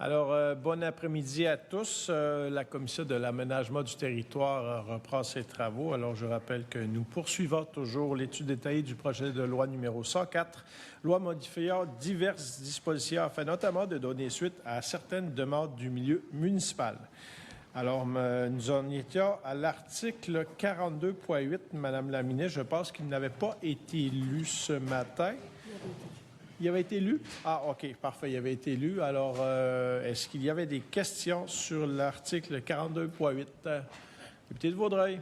Alors, bon après-midi à tous. La Commission de l'aménagement du territoire reprend ses travaux. Alors, je rappelle que nous poursuivons toujours l'étude détaillée du projet de loi numéro 104, loi modifiant diverses dispositions afin notamment de donner suite à certaines demandes du milieu municipal. Alors, nous en étions à l'article 42.8. Madame la ministre, je pense qu'il n'avait pas été lu ce matin. Il avait été lu? Ah, OK, parfait, il avait été lu. Alors, est-ce qu'il y avait des questions sur l'article 42.8? Député de Vaudreuil.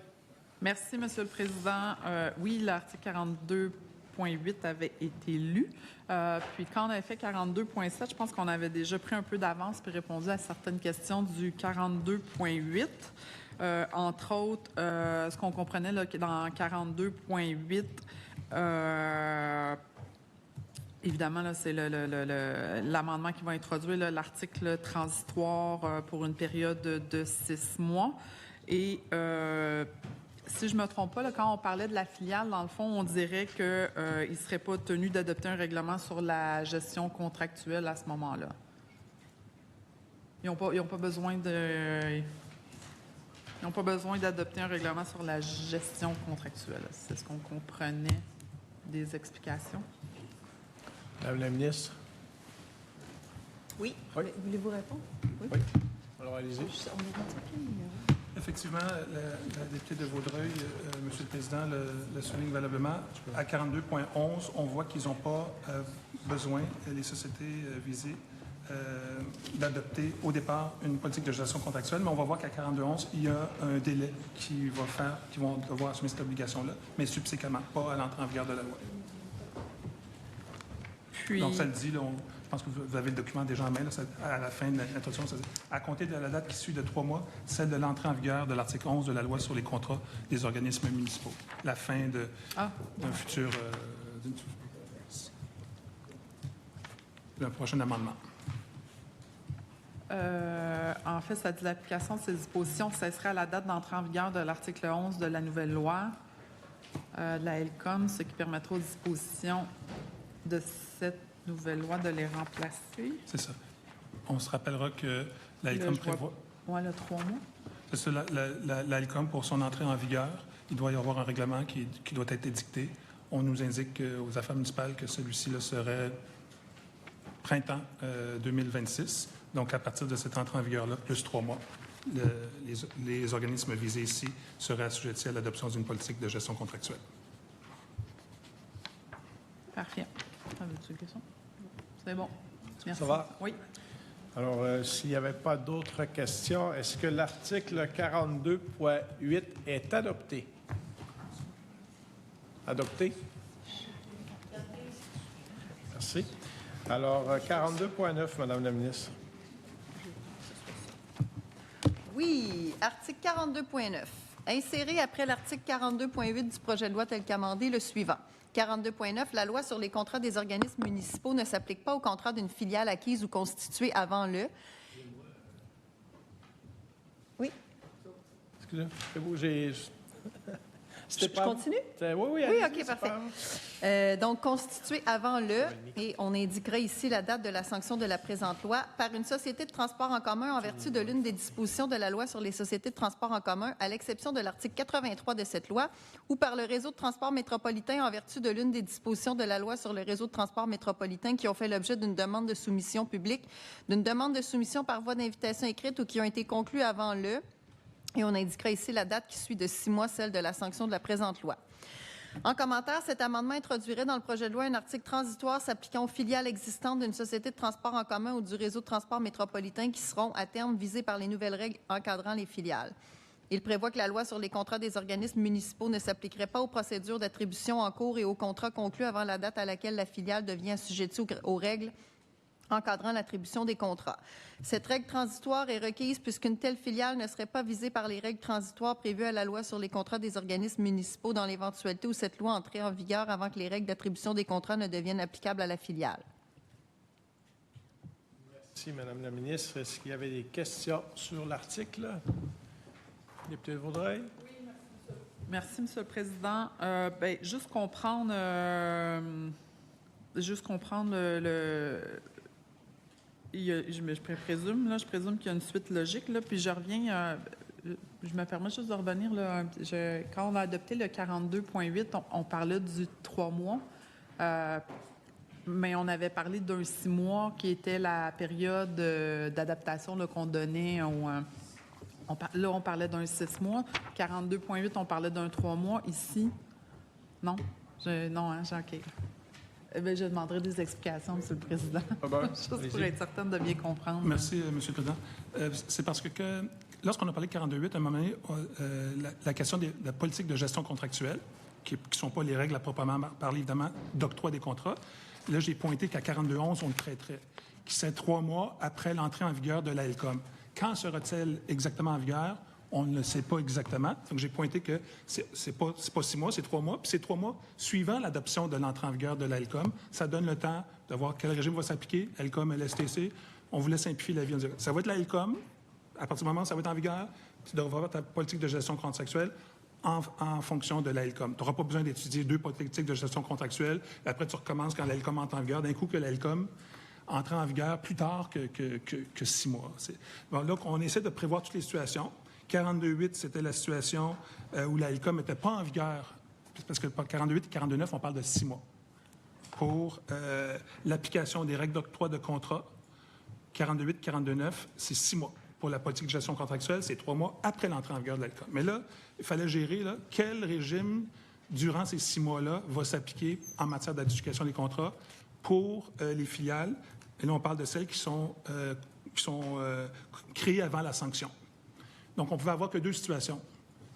Merci, Monsieur le Président. Oui, l'article 42.8 avait été lu. Puis quand on avait fait 42.7, je pense qu'on avait déjà pris un peu d'avance puis répondu à certaines questions du 42.8. Entre autres, ce qu'on comprenait là, que dans 42.8, évidemment, là, c'est l'amendement qui va introduire l'article transitoire pour une période de 6 mois. Et si je ne me trompe pas, là, quand on parlait de la filiale, dans le fond, on dirait qu'il ne serait pas tenu d'adopter un règlement sur la gestion contractuelle à ce moment-là. Ils n'ont pas besoin de... Ils n'ont pas besoin d'adopter un règlement sur la gestion contractuelle. C'est ce qu'on comprenait des explications. Madame la ministre. Oui. Voulez-vous répondre? Oui. Alors, allez-y. Effectivement, la députée de Vaudreuil, Monsieur le Président, le souligne valablement. À 42.11, on voit qu'ils n'ont pas besoin, les sociétés visées, d'adopter au départ une politique de gestion contractuelle, mais on va voir qu'à 42.11, il y a un délai qui vont devoir assumer cette obligation-là, mais subséquemment, pas à l'entrée en vigueur de la loi. Puis... Donc, ça le dit, là, je pense que vous avez le document déjà en main, là, à la fin de l'introduction, ça dit à compter de la date qui suit de 3 mois, celle de l'entrée en vigueur de l'article 11 de la loi sur les contrats des organismes municipaux. La fin d'un futur... d'un prochain amendement. En fait, ça dit l'application de ces dispositions cesserait à la date d'entrée en vigueur de l'article 11 de la nouvelle loi de la LCOM, ce qui permettra aux dispositions de cette nouvelle loi de les remplacer. C'est ça. On se rappellera que la LCOM prévoit... Oui, le 3 mois. C'est ça. La LCOM, pour son entrée en vigueur, il doit y avoir un règlement qui doit être édicté. On nous indique aux affaires municipales que celui-ci là, serait printemps 2026. Donc, à partir de cette entrée en vigueur-là, plus 3 mois, les organismes visés ici seraient assujettis à l'adoption d'une politique de gestion contractuelle. Parfait. Avez-vous une question? C'est bon. Merci. Ça va? Oui. Alors, s'il n'y avait pas d'autres questions, est-ce que l'article 42.8 est adopté? Adopté? Merci. Alors, 42.9, Madame la ministre. Oui, article 42.9. Insérer après l'article 42.8 du projet de loi tel qu'amendé le suivant. 42.9, la loi sur les contrats des organismes municipaux ne s'applique pas aux contrats d'une filiale acquise ou constituée avant le... Oui. Excusez-moi, c'est vous, j'ai... Je continue? Oui, oui, OK, parfait. Donc, constitué avant le, et on indiquera ici la date de la sanction de la présente loi, par une société de transport en commun en vertu de l'une des dispositions de la loi sur les sociétés de transport en commun, à l'exception de l'article 83 de cette loi, ou par le réseau de transport métropolitain en vertu de l'une des dispositions de la loi sur le réseau de transport métropolitain qui ont fait l'objet d'une demande de soumission publique, d'une demande de soumission par voie d'invitation écrite ou qui ont été conclues avant le... Et on indiquera ici la date qui suit de 6 mois, celle de la sanction de la présente loi. En commentaire, cet amendement introduirait dans le projet de loi un article transitoire s'appliquant aux filiales existantes d'une société de transport en commun ou du réseau de transport métropolitain qui seront à terme visées par les nouvelles règles encadrant les filiales. Il prévoit que la loi sur les contrats des organismes municipaux ne s'appliquerait pas aux procédures d'attribution en cours et aux contrats conclus avant la date à laquelle la filiale devient assujettie aux règles encadrant l'attribution des contrats. Cette règle transitoire est requise puisqu'une telle filiale ne serait pas visée par les règles transitoires prévues à la loi sur les contrats des organismes municipaux dans l'éventualité où cette loi entrait en vigueur avant que les règles d'attribution des contrats ne deviennent applicables à la filiale. Merci, Madame la ministre. Est-ce qu'il y avait des questions sur l'article? Député de Vaudreuil? Oui, merci, Monsieur le Président. Juste comprendre je présume qu'il y a une suite logique, là, puis je reviens, je me permets juste de revenir, là, quand on a adopté le 42.8, on parlait du 3 mois, mais on avait parlé d'un 6 mois qui était la période d'adaptation là, qu'on donnait là, on parlait d'un 6 mois. 42.8, on parlait d'un 3 mois. Ici, non? Non, hein, OK. Je demanderai des explications, M. le Président. Juste pour être certaine de bien comprendre. Merci, M. le Président. C'est parce que lorsqu'on a parlé de 42.8, à un moment donné, la question de la politique de gestion contractuelle, qui ne sont pas les règles à proprement parler, évidemment, d'octroi des contrats, là, j'ai pointé qu'à 42.11, on le traiterait, qui c'est 3 mois après l'entrée en vigueur de la LCOM. Quand sera-t-elle exactement en vigueur? On ne le sait pas exactement. Donc, j'ai pointé que c'est pas 6 mois, c'est 3 mois. Puis c'est 3 mois suivant l'adoption de l'entrée en vigueur de la LCOM. Ça donne le temps de voir quel régime va s'appliquer, LCOM, LSTC. On voulait simplifier la vie. Ça va être la LCOM. À partir du moment où ça va être en vigueur, tu devras avoir ta politique de gestion contractuelle en fonction de la LCOM. Tu n'auras pas besoin d'étudier 2 politiques de gestion contractuelle. Et après, tu recommences quand la LCOM entre en vigueur. D'un coup, que la LCOM entre en vigueur plus tard que 6 mois. Bon, là, on essaie de prévoir toutes les situations. 42.8, c'était la situation où la LCOM n'était pas en vigueur, parce que 42.8 et 42.9, on parle de 6 mois. Pour l'application des règles d'octroi de contrat, 48, 42.9, c'est 6 mois. Pour la politique de gestion contractuelle, c'est 3 mois après l'entrée en vigueur de la LCOM. Mais là, il fallait gérer quel régime, durant ces 6 mois-là, va s'appliquer en matière d'adjudication des contrats pour les filiales. Et là, on parle de celles qui sont créées avant la sanction. Donc, on pouvait avoir que 2 situations.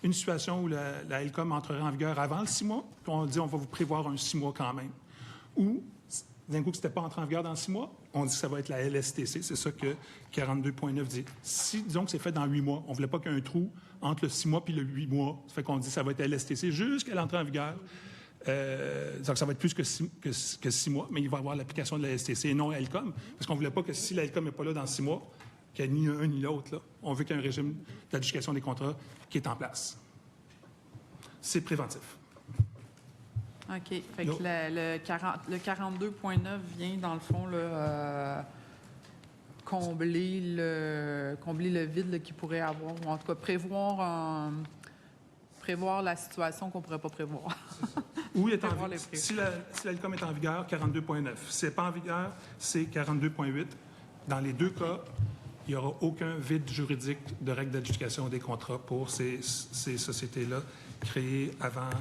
Une situation où la LCOM entrerait en vigueur avant le 6 mois, puis on dit on va vous prévoir un 6 mois quand même. Ou, d'un coup, que ce n'était pas entré en vigueur dans 6 mois, on dit que ça va être la LSTC. C'est ça que 42.9 dit. Si, disons que c'est fait dans 8 mois, on ne voulait pas qu'il y ait un trou entre le 6 mois et le 8 mois. Ça fait qu'on dit que ça va être LSTC jusqu'à l'entrée en vigueur. Donc, ça va être plus que 6 mois, mais il va y avoir l'application de la LSTC et non LCOM, parce qu'on ne voulait pas que si la LCOM n'est pas là dans 6 mois, qu'il n'y ait ni un ni l'autre, là. On veut qu'il y ait un régime d'adjudication des contrats qui est en place. C'est préventif. OK. Fait que le 42.9 vient, dans le fond, combler le vide là, qu'il pourrait avoir, ou en tout cas prévoir la situation qu'on ne pourrait pas prévoir. Oui, si la LCOM est en vigueur, 42.9. Si elle n'est pas en vigueur, c'est 42.8. Dans les 2 cas, il n'y aura aucun vide juridique de règles d'adjudication des contrats pour ces sociétés-là créées avant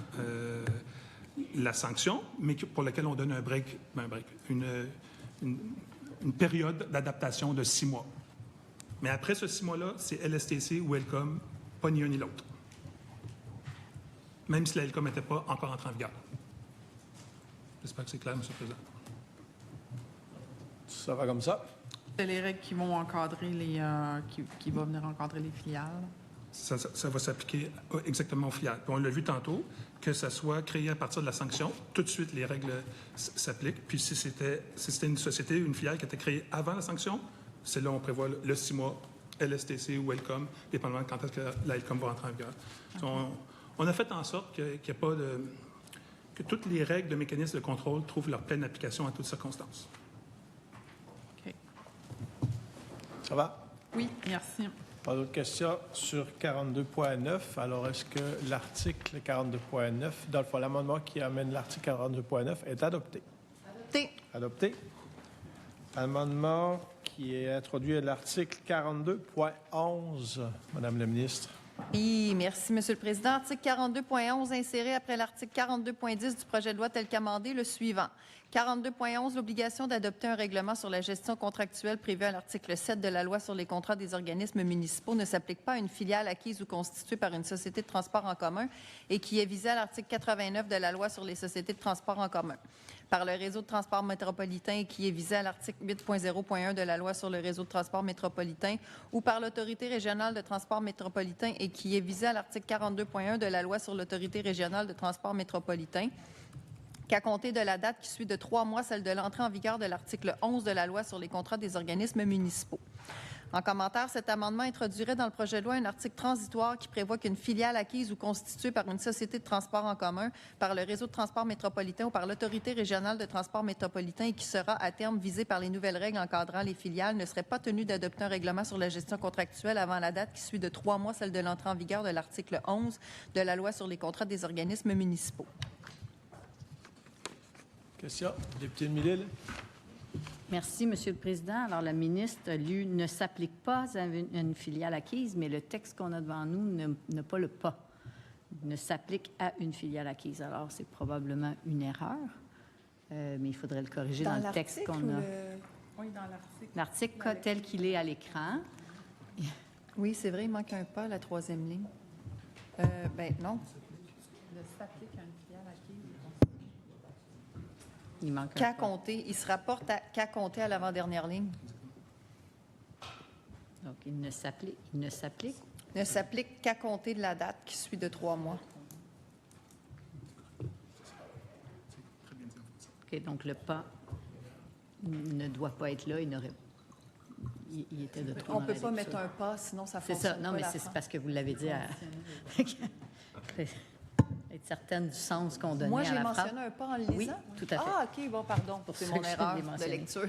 la sanction, mais pour laquelle on donne une période d'adaptation de 6 mois. Mais après ce 6 mois-là, c'est LSTC ou LCOM, pas ni un ni l'autre. Même si la LCOM n'était pas encore entrée en vigueur. J'espère que c'est clair, M. le Président. Ça va comme ça? C'est les règles qui vont encadrer qui vont venir encadrer les filiales. Ça va s'appliquer exactement aux filiales. Puis on l'a vu tantôt, que ça soit créé à partir de la sanction, tout de suite les règles s'appliquent. Puis si c'était une société, une filiale qui était créée avant la sanction, c'est là où on prévoit le 6 mois, LSTC ou LCOM, dépendamment de quand est-ce que la LCOM va entrer en vigueur. On a fait en sorte qu'il n'y ait pas que toutes les règles de mécanisme de contrôle trouvent leur pleine application à toutes circonstances. OK. Ça va? Oui, merci. Pas d'autres questions sur 42.9. Alors, est-ce que l'article 42.9, dans le fond, l'amendement qui amène l'article 42.9 est adopté? Adopté. Adopté. Amendement qui est introduit à l'article 42.11. Madame la ministre. Oui, merci, M. le Président. Article 42.11, inséré après l'article 42.10 du projet de loi tel qu'amendé, le suivant. 42.11, l'obligation d'adopter un règlement sur la gestion contractuelle prévu à l'article 7 de la loi sur les contrats des organismes municipaux ne s'applique pas à une filiale acquise ou constituée par une société de transport en commun et qui est visée à l'article 89 de la loi sur les sociétés de transport en commun, par le réseau de transport métropolitain et qui est visé à l'article 8.0.1 de la loi sur le réseau de transport métropolitain ou par l'autorité régionale de transport métropolitain et qui est visé à l'article 42.1 de la loi sur l'autorité régionale de transport métropolitain, qu'à compter de la date qui suit de 3 mois celle de l'entrée en vigueur de l'article 11 de la loi sur les contrats des organismes municipaux. En commentaire, cet amendement introduirait dans le projet de loi un article transitoire qui prévoit qu'une filiale acquise ou constituée par une société de transport en commun, par le réseau de transport métropolitain ou par l'autorité régionale de transport métropolitain et qui sera à terme visée par les nouvelles règles encadrant les filiales ne serait pas tenue d'adopter un règlement sur la gestion contractuelle avant la date qui suit de 3 mois celle de l'entrée en vigueur de l'article 11 de la loi sur les contrats des organismes municipaux. Question. Député de Mille-Îles. Merci, Monsieur le Président. Alors, la ministre a lu « ne s'applique pas à une filiale acquise », mais le texte qu'on a devant nous n'a pas le « pas ». Ne s'applique à une filiale acquise. Alors, c'est probablement une erreur, mais il faudrait le corriger dans le texte qu'on a. Oui, dans l'article. L'article tel qu'il est à l'écran. Oui, c'est vrai, il manque un pas, la 3e ligne. Ben non. Ne s'applique à une filiale acquise. Il manque Qu'à un pas. compter, il se rapporte à qu'à compter à l'avant-dernière ligne. Donc, il ne s'applique. Ne s'applique qu'à compter de la date qui suit de 3 mois. OK, donc le pas ne doit pas être là. Il était de trop On dans ne peut la pas lecture. mettre un pas, sinon ça C'est fonctionne ça. Non, pas, mais la c'est phrase. parce que vous l'avez dit à... être certaine du sens qu'on donnait Moi, à j'ai la phrase. mentionné un pas en le lisant? Oui, tout à fait. Ah, OK, bon, pardon. Pour C'est ça mon que je erreur l'ai de mentionné. lecture.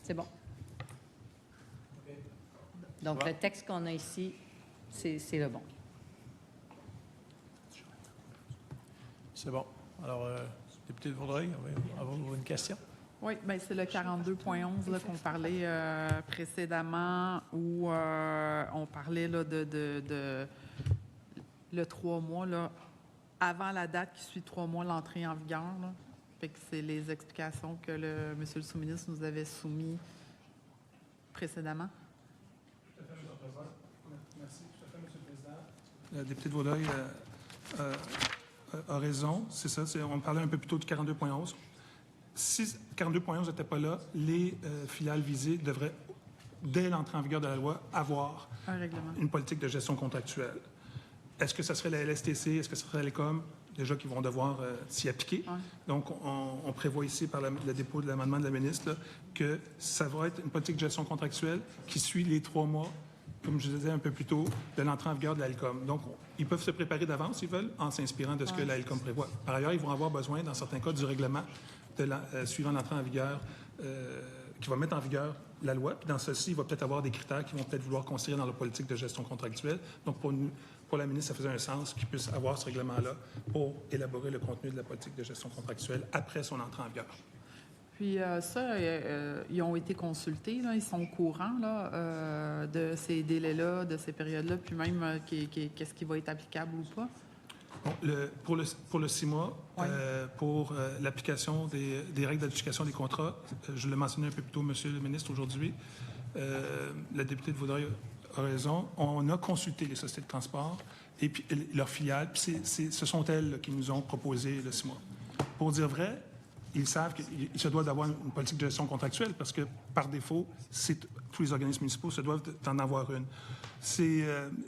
C'est bon. Donc, le texte qu'on a ici, c'est le bon. C'est bon. Alors, député de Vaudreuil, avez-vous une question? Oui, bien, c'est le 42.11 là, qu'on parlait précédemment, où on parlait là, de le 3 mois, là, avant la date qui suit 3 mois l'entrée en vigueur. Là. Fait que c'est les explications que monsieur le sous-ministre nous avait soumises précédemment. Merci, tout à fait, Monsieur le Président. Le député de Vaudreuil a raison. C'est ça. On parlait un peu plus tôt du 42.11. Si 42.11 n'était pas là, les filiales visées devraient, dès l'entrée en vigueur de la loi, avoir Un règlement. une politique de gestion contractuelle. Est-ce que ce serait la LSTC? Est-ce que ce serait l'ECOM? Déjà qu'ils vont devoir s'y appliquer. Ouais. Donc, on prévoit ici, par le dépôt de l'amendement de la ministre, là, que ça va être une politique de gestion contractuelle qui suit les 3 mois, comme je disais un peu plus tôt, de l'entrée en vigueur de la LCOM. Donc, ils peuvent se préparer d'avance, s'ils veulent, en s'inspirant de ce que la LCOM prévoit. Par ailleurs, ils vont avoir besoin, dans certains cas, du règlement suivant l'entrée en vigueur, qui va mettre en vigueur la loi. Puis dans ceci, il va peut-être avoir des critères qu'ils vont peut-être vouloir considérer dans leur politique de gestion contractuelle. Donc, pour la ministre, ça faisait un sens qu'ils puissent avoir ce règlement-là pour élaborer le contenu de la politique de gestion contractuelle après son entrée en vigueur. Puis ils ont été consultés, là, ils sont au courant là, de ces délais-là, de ces périodes-là, puis même qu'est-ce qui va être applicable ou pas. Bon, pour le 6 mois, Oui. pour l'application des règles d'adjudication des contrats, je l'ai mentionné un peu plus tôt, Monsieur le ministre, aujourd'hui, la députée de Vaudreuil a raison. On a consulté les sociétés de transport et puis leurs filiales, puis ce sont elles là, qui nous ont proposé le 6 mois. Pour dire vrai, ils savent qu'il se doit d'avoir une politique de gestion contractuelle parce que, par défaut, tous les organismes municipaux se doivent d'en avoir une. Ils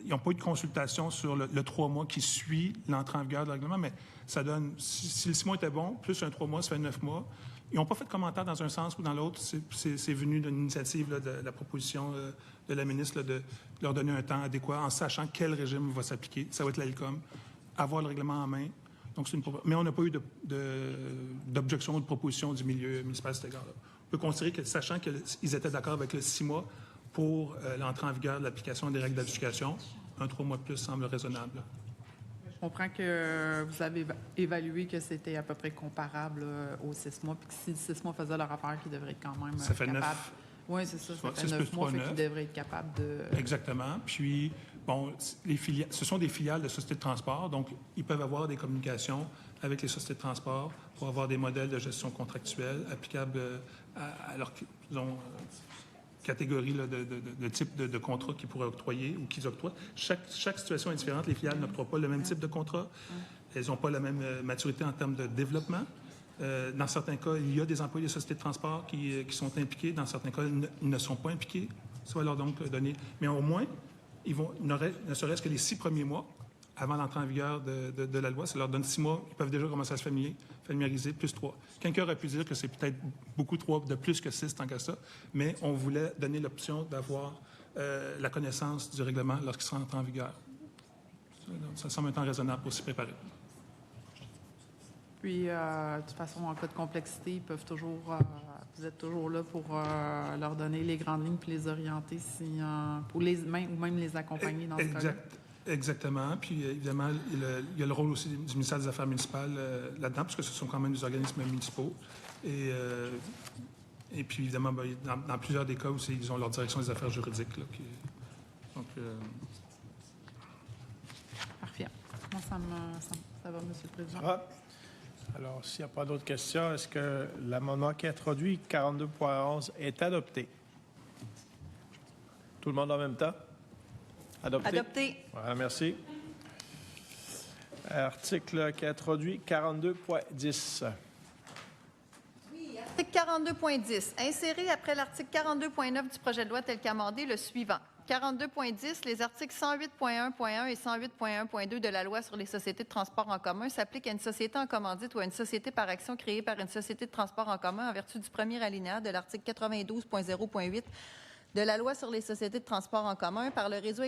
n'ont pas eu de consultation sur le 3 mois qui suit l'entrée en vigueur du règlement, mais ça donne, si le 6 mois était bon, plus un 3 mois, ça fait 9 mois. Ils n'ont pas fait de commentaire dans un sens ou dans l'autre. C'est venu d'une initiative là, de la proposition de la ministre là, de leur donner un temps adéquat en sachant quel régime va s'appliquer. Ça va être la LCOM, avoir le règlement en main. Donc, mais on n'a pas eu d'objection ou de proposition du milieu municipal à cet égard-là. On peut considérer que, sachant qu'ils étaient d'accord avec le 6 mois pour l'entrée en vigueur de l'application des règles d'adjudication, un 3 mois de plus semble raisonnable. Je comprends que vous avez évalué que c'était à peu près comparable aux 6 mois, puis que si le 6 mois faisait leur affaire, qu'ils devraient être quand même Ça fait capables. 9. Oui, c'est ça. Ça fait 6 9 plus mois, 3, fait 9. qu'ils devraient être capables de... Exactement. Puis, bon, ce sont des filiales de sociétés de transport, donc ils peuvent avoir des communications avec les sociétés de transport pour avoir des modèles de gestion contractuelle applicables à leur catégorie là, de type de contrat qu'ils pourraient octroyer ou qu'ils octroient. Chaque situation est différente. Les filiales n'octroient pas le même type de contrat. Elles n'ont pas la même maturité en termes de développement. Dans certains cas, il y a des employés des sociétés de transport qui sont impliqués. Dans certains cas, ils ne sont pas impliqués. Ça va leur donc donner... Mais au moins, ils vont, ne serait-ce que les 6 premiers mois, avant l'entrée en vigueur de la loi, ça leur donne 6 mois. Ils peuvent déjà commencer à se familiarisés, plus 3. Quelqu'un aurait pu dire que c'est peut-être beaucoup trop de plus que 6 tant que ça, mais on voulait donner l'option d'avoir la connaissance du règlement lorsqu'il sera entré en vigueur. Ça semble un temps raisonnable pour s'y préparer. Puis, de toute façon, en cas de complexité, ils peuvent toujours, vous êtes toujours là pour leur donner les grandes lignes puis les orienter, ou même les accompagner dans ce cas-là. Exactement. Puis, évidemment, il y a le rôle aussi du ministère des Affaires municipales là-dedans, puisque ce sont quand même des organismes municipaux. Et puis, évidemment, dans plusieurs des cas aussi, ils ont leur direction des affaires juridiques. Là, donc, Parfait. Moi, ça va, M. le Président. Ah. Alors, s'il n'y a pas d'autres questions, est-ce que l'amendement qui est introduit, 42.11, est adopté? Tout le monde en même temps? Adopté? Adopté. Voilà, merci. Article qui est introduit, 42.10. Article 42.10. Insérer après l'article 42.9 du projet de loi tel qu'amendé le suivant. 42.10. Les articles 108.1.1 et 108.1.2 de la loi sur les sociétés de transport en commun s'appliquent à une société en commandite ou à une société par action créée par une société de transport en commun en vertu du premier alinéa de l'article 92.0.8 de la loi sur les sociétés de transport en commun par le réseau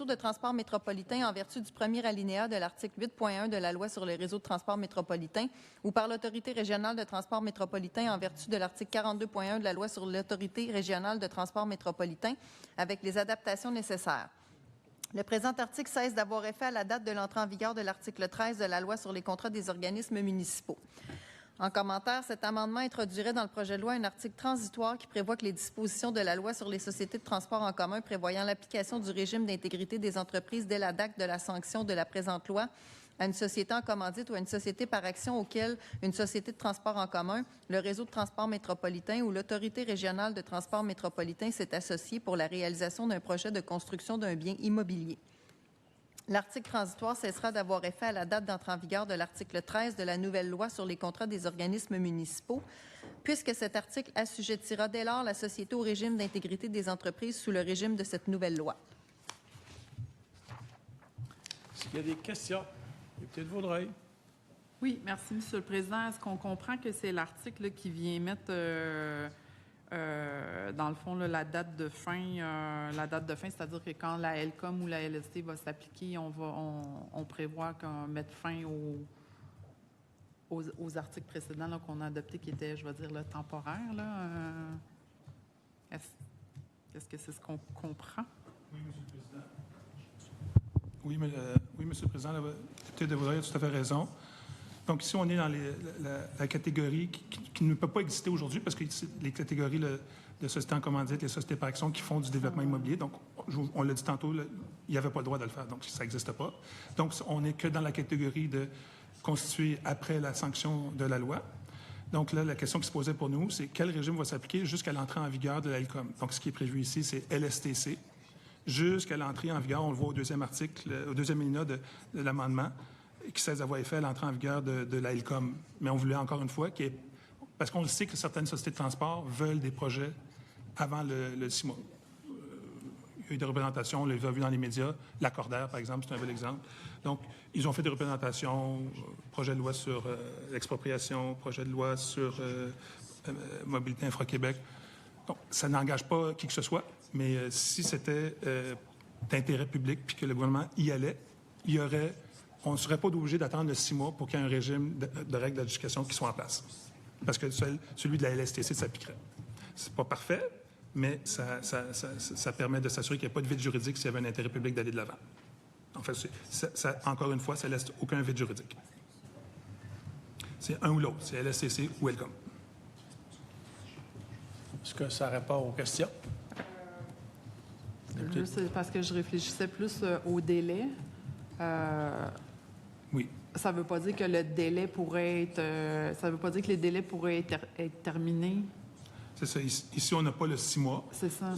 de transport métropolitain en vertu du premier alinéa de l'article 8.1 de la loi sur le réseau de transport métropolitain ou par l'autorité régionale de transport métropolitain en vertu de l'article 42.1 de la loi sur l'autorité régionale de transport métropolitain avec les adaptations nécessaires. Le présent article cesse d'avoir effet à la date de l'entrée en vigueur de l'article 13 de la loi sur les contrats des organismes municipaux. En commentaire, cet amendement introduirait dans le projet de loi un article transitoire qui prévoit que les dispositions de la loi sur les sociétés de transport en commun prévoyant l'application du régime d'intégrité des entreprises dès la date de la sanction de la présente loi à une société en commandite ou à une société par action auquel une société de transport en commun, le réseau de transport métropolitain ou l'autorité régionale de transport métropolitain s'est associé pour la réalisation d'un projet de construction d'un bien immobilier. L'article transitoire cessera d'avoir effet à la date d'entrée en vigueur de l'article 13 de la nouvelle loi sur les contrats des organismes municipaux, puisque cet article assujettira dès lors la société au régime d'intégrité des entreprises sous le régime de cette nouvelle loi. Est-ce qu'il y a des questions? Député de Vaudreuil. Oui, merci, M. le Président. Est-ce qu'on comprend que c'est l'article là, qui vient mettre, dans le fond, là, la date de fin, c'est-à-dire que quand la LCOM ou la LST va s'appliquer, on prévoit qu'on mette fin aux articles précédents là, qu'on a adoptés, qui étaient, je vais dire, là, temporaires. Là, est-ce que c'est ce qu'on comprend? Oui, M. le Président. Oui, M. le Président, le député de Vaudreuil a tout à fait raison. Donc, ici, on est dans la catégorie qui ne peut pas exister aujourd'hui parce que les catégories de sociétés en commandite, les sociétés par action qui font du développement immobilier. Donc, on l'a dit tantôt, il n'y avait pas le droit de le faire, donc ça n'existe pas. Donc, on n'est que dans la catégorie de constituer après la sanction de la loi. Donc, là, la question qui se posait pour nous, c'est quel régime va s'appliquer jusqu'à l'entrée en vigueur de la LCOM. Donc, ce qui est prévu ici, c'est LSTC. Jusqu'à l'entrée en vigueur, on le voit au deuxième article, au deuxième alinéa de l'amendement, qui cesse d'avoir effet à l'entrée en vigueur de la LCOM. Mais on voulait encore une fois, parce qu'on le sait que certaines sociétés de transport veulent des projets avant le 6 mois. Il y a eu des représentations, on les a vues dans les médias. L'Accordaire, par exemple, c'est un bel exemple. Donc, ils ont fait des représentations, projet de loi sur l'expropriation, projet de loi sur Mobilité Infra-Québec. Donc, ça n'engage pas qui que ce soit, mais si c'était d'intérêt public puis que le gouvernement y allait, on ne serait pas obligé d'attendre le 6 mois pour qu'il y ait un régime de règles d'adjudication qui soit en place. Parce que celui de la LSTC s'appliquerait. C'est pas parfait, mais ça permet de s'assurer qu'il n'y a pas de vide juridique s'il y avait un intérêt public d'aller de l'avant. En fait, encore une fois, ça ne laisse aucun vide juridique. C'est un ou l'autre, c'est LSTC ou LCOM. Est-ce que ça répond aux questions? C'est parce que je réfléchissais plus au délai. Oui. Ça ne veut pas dire que le délai pourrait être... ça veut pas dire que les délais pourraient être terminés. C'est ça. Ici, on n'a pas le 6 mois. C'est ça.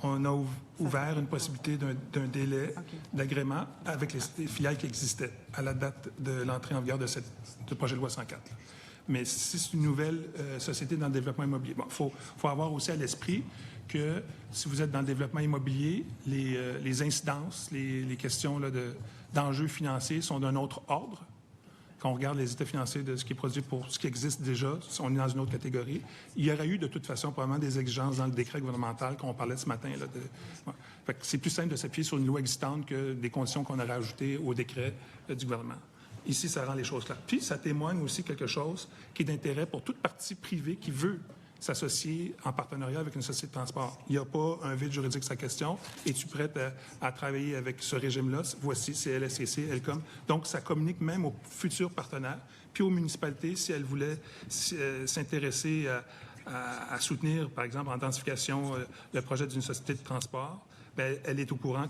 On a ouvert une possibilité d'un délai d'agrément avec les filiales qui existaient à la date de l'entrée en vigueur de ce projet de loi 104. Mais si c'est une nouvelle société dans le développement immobilier, il faut avoir aussi à l'esprit que si vous êtes dans le développement immobilier, les incidences, les questions d'enjeux financiers sont d'un autre ordre. quand on regarde les états financiers de ce qui est produit pour ce qui existe déjà, on est dans une autre catégorie. Il y aurait eu de toute façon probablement des exigences dans le décret gouvernemental qu'on parlait ce matin. Là, Fait que c'est plus simple de s'appuyer sur une loi existante que des conditions qu'on aurait ajoutées au décret du gouvernement. Ici, ça rend les choses claires. Puis, ça témoigne aussi quelque chose qui est d'intérêt pour toute partie privée qui veut s'associer en partenariat avec une société de transport. Il n'y a pas un vide juridique sur la question. Es-tu prête à travailler avec ce régime-là? Voici, c'est LSCC, Elcom. Donc, ça communique même aux futurs partenaires, puis aux municipalités, si elles voulaient s'intéresser à soutenir, par exemple, en densification, le projet d'une société de transport. Bien, elle est au courant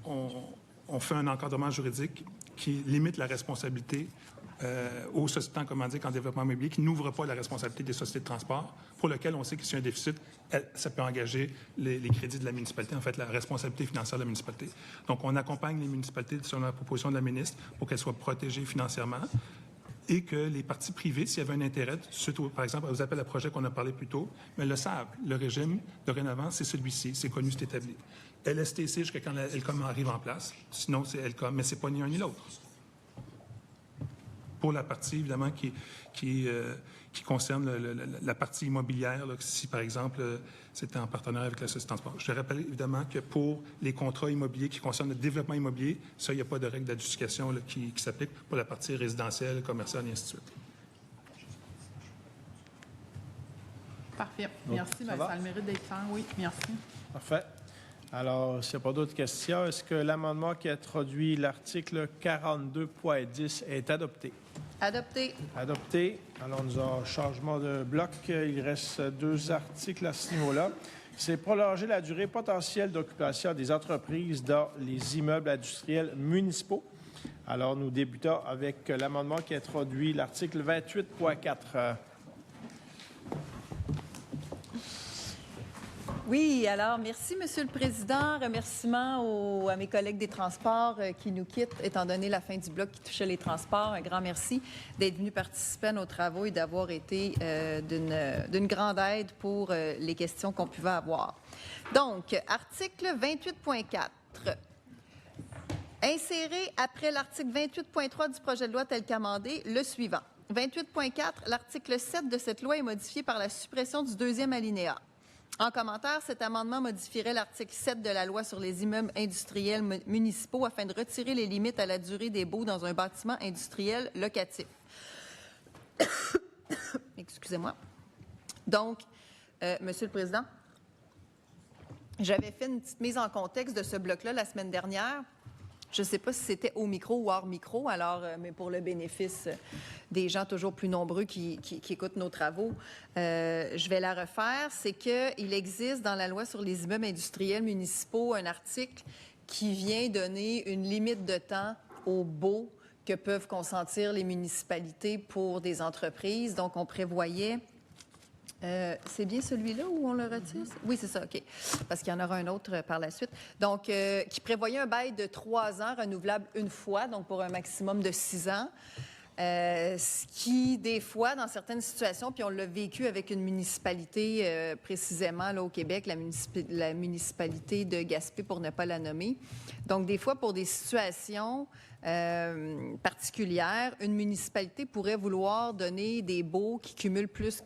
qu'on fait un encadrement juridique qui limite la responsabilité aux sociétés en commandite en développement immobilier, qui n'ouvrent pas la responsabilité des sociétés de transport, pour lequel on sait que s'il y a un déficit, ça peut engager les crédits de la municipalité, en fait, la responsabilité financière de la municipalité. Donc, on accompagne les municipalités selon la proposition de la ministre pour qu'elles soient protégées financièrement et que les parties privées, s'il y avait un intérêt, surtout, par exemple, aux appels à projets qu'on a parlé plus tôt, mais le savent. Le régime, dorénavant, c'est celui-ci. C'est connu, c'est établi. LSTC, jusqu'à quand Elcom arrive en place. Sinon, c'est Elcom, mais c'est pas ni un ni l'autre. Pour la partie, évidemment, qui concerne la partie immobilière, là, si, par exemple, c'était en partenariat avec la société de transport. Je te rappelle, évidemment, que pour les contrats immobiliers qui concernent le développement immobilier, ça, il n'y a pas de règle d'adjudication qui s'applique pour la partie résidentielle, commerciale, et ainsi de suite. Parfait. Merci. Ça a le mérite d'être clair. Oui, merci. Parfait. Alors, s'il n'y a pas d'autres questions, est-ce que l'amendement qui introduit l'article 42.10 est adopté? Adopté. Adopté. Alors, nous avons un changement de bloc. Il reste 2 articles à ce niveau-là. C'est prolonger la durée potentielle d'occupation des entreprises dans les immeubles industriels municipaux. Alors, nous débutons avec l'amendement qui introduit l'article 28.4. Oui, alors merci, Monsieur le Président. Remerciements à mes collègues des transports qui nous quittent, étant donné la fin du bloc qui touchait les transports. Un grand merci d'être venus participer à nos travaux et d'avoir été d'une grande aide pour les questions qu'on pouvait avoir. Donc, article 28.4. Insérer après l'article 28.3 du projet de loi tel qu'amendé le suivant. 28.4, l'article 7 de cette loi est modifié par la suppression du 2e alinéa. En commentaire, cet amendement modifierait l'article 7 de la loi sur les immeubles industriels municipaux afin de retirer les limites à la durée des baux dans un bâtiment industriel locatif. Excusez-moi. Donc, Monsieur le Président, j'avais fait une petite mise en contexte de ce bloc-là la semaine dernière. Je ne sais pas si c'était au micro ou hors micro, alors, mais pour le bénéfice des gens toujours plus nombreux qui écoutent nos travaux, je vais la refaire. C'est qu'il existe dans la loi sur les immeubles industriels municipaux un article qui vient donner une limite de temps aux baux que peuvent consentir les municipalités pour des entreprises. Donc, on prévoyait... c'est bien celui-là où on le retire? Oui, c'est ça, OK. Parce qu'il y en aura un autre par la suite. Donc, qui prévoyait un bail de 3 ans, renouvelable une fois, donc pour un maximum de 6 ans. Ce qui, des fois, dans certaines situations, puis on l'a vécu avec une municipalité précisément là, au Québec, la municipalité de Gaspé, pour ne pas la nommer. Donc, des fois, pour des situations particulière, une municipalité pourrait vouloir donner des baux qui cumulent plus,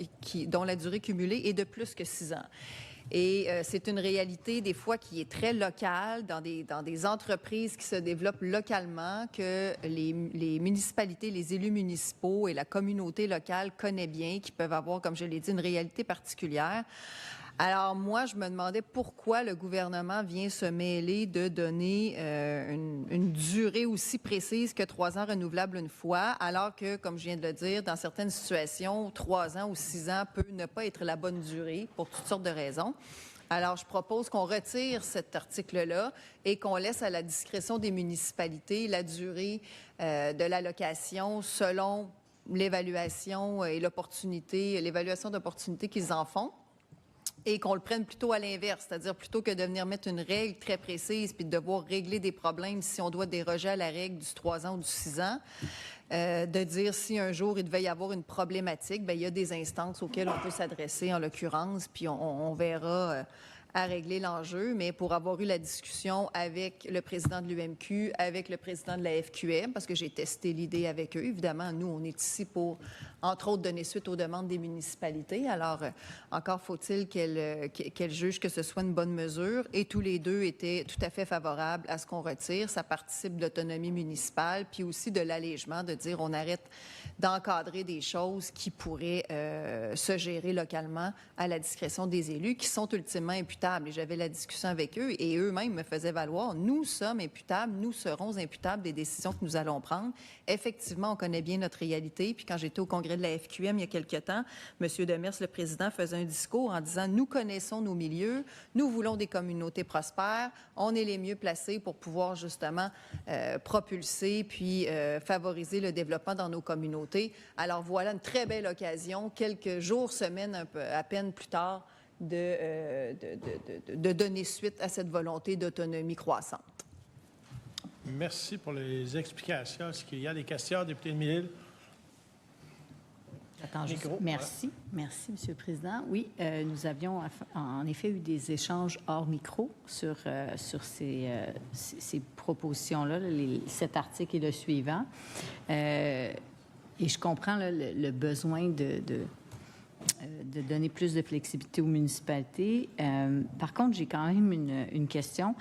dont la durée cumulée est de plus que 6 ans. Et c'est une réalité des fois qui est très locale dans des entreprises qui se développent localement que les municipalités, les élus municipaux et la communauté locale connaissent bien, qui peuvent avoir, comme je l'ai dit, une réalité particulière. Alors moi, je me demandais pourquoi le gouvernement vient se mêler de donner une durée aussi précise que 3 ans renouvelables une fois, alors que, comme je viens de le dire, dans certaines situations, 3 ans ou 6 ans peut ne pas être la bonne durée pour toutes sortes de raisons. Alors, je propose qu'on retire cet article-là et qu'on laisse à la discrétion des municipalités la durée de l'allocation selon l'évaluation et l'évaluation d'opportunité qu'ils en font. Et qu'on le prenne plutôt à l'inverse, c'est-à-dire plutôt que de venir mettre une règle très précise puis de devoir régler des problèmes si on doit déroger à la règle du 3 ans ou du 6 ans, de dire si un jour il devait y avoir une problématique, bien, il y a des instances auxquelles on peut s'adresser en l'occurrence, puis on verra à régler l'enjeu, mais pour avoir eu la discussion avec le président de l'UMQ, avec le président de la FQM, parce que j'ai testé l'idée avec eux. Évidemment, nous, on est ici pour, entre autres, donner suite aux demandes des municipalités. Alors, encore faut-il qu'elles jugent que ce soit une bonne mesure. Et tous les deux étaient tout à fait favorables à ce qu'on retire. Ça participe de l'autonomie municipale, puis aussi de l'allègement, de dire on arrête d'encadrer des choses qui pourraient se gérer localement à la discrétion des élus, qui sont ultimement imputables. Et j'avais la discussion avec eux et eux-mêmes me faisaient valoir, nous sommes imputables, nous serons imputables des décisions que nous allons prendre. Effectivement, on connaît bien notre réalité. Puis quand j'étais au congrès de la FQM il y a quelque temps, M. Demers, le président, faisait un discours en disant « Nous connaissons nos milieux, nous voulons des communautés prospères, on est les mieux placés pour pouvoir justement propulser puis favoriser le développement dans nos communautés. » Alors voilà une très belle occasion, quelques jours, semaines un peu, à peine plus tard, de donner suite à cette volonté d'autonomie croissante. Merci pour les explications. Est-ce qu'il y a des questions, député de Mille? J'attends juste. Merci. Merci, M. le Président. Oui, nous avions en effet eu des échanges hors micro sur ces propositions-là, cet article et le suivant. Et je comprends là, le besoin de donner plus de flexibilité aux municipalités. Par contre, j'ai quand même une question.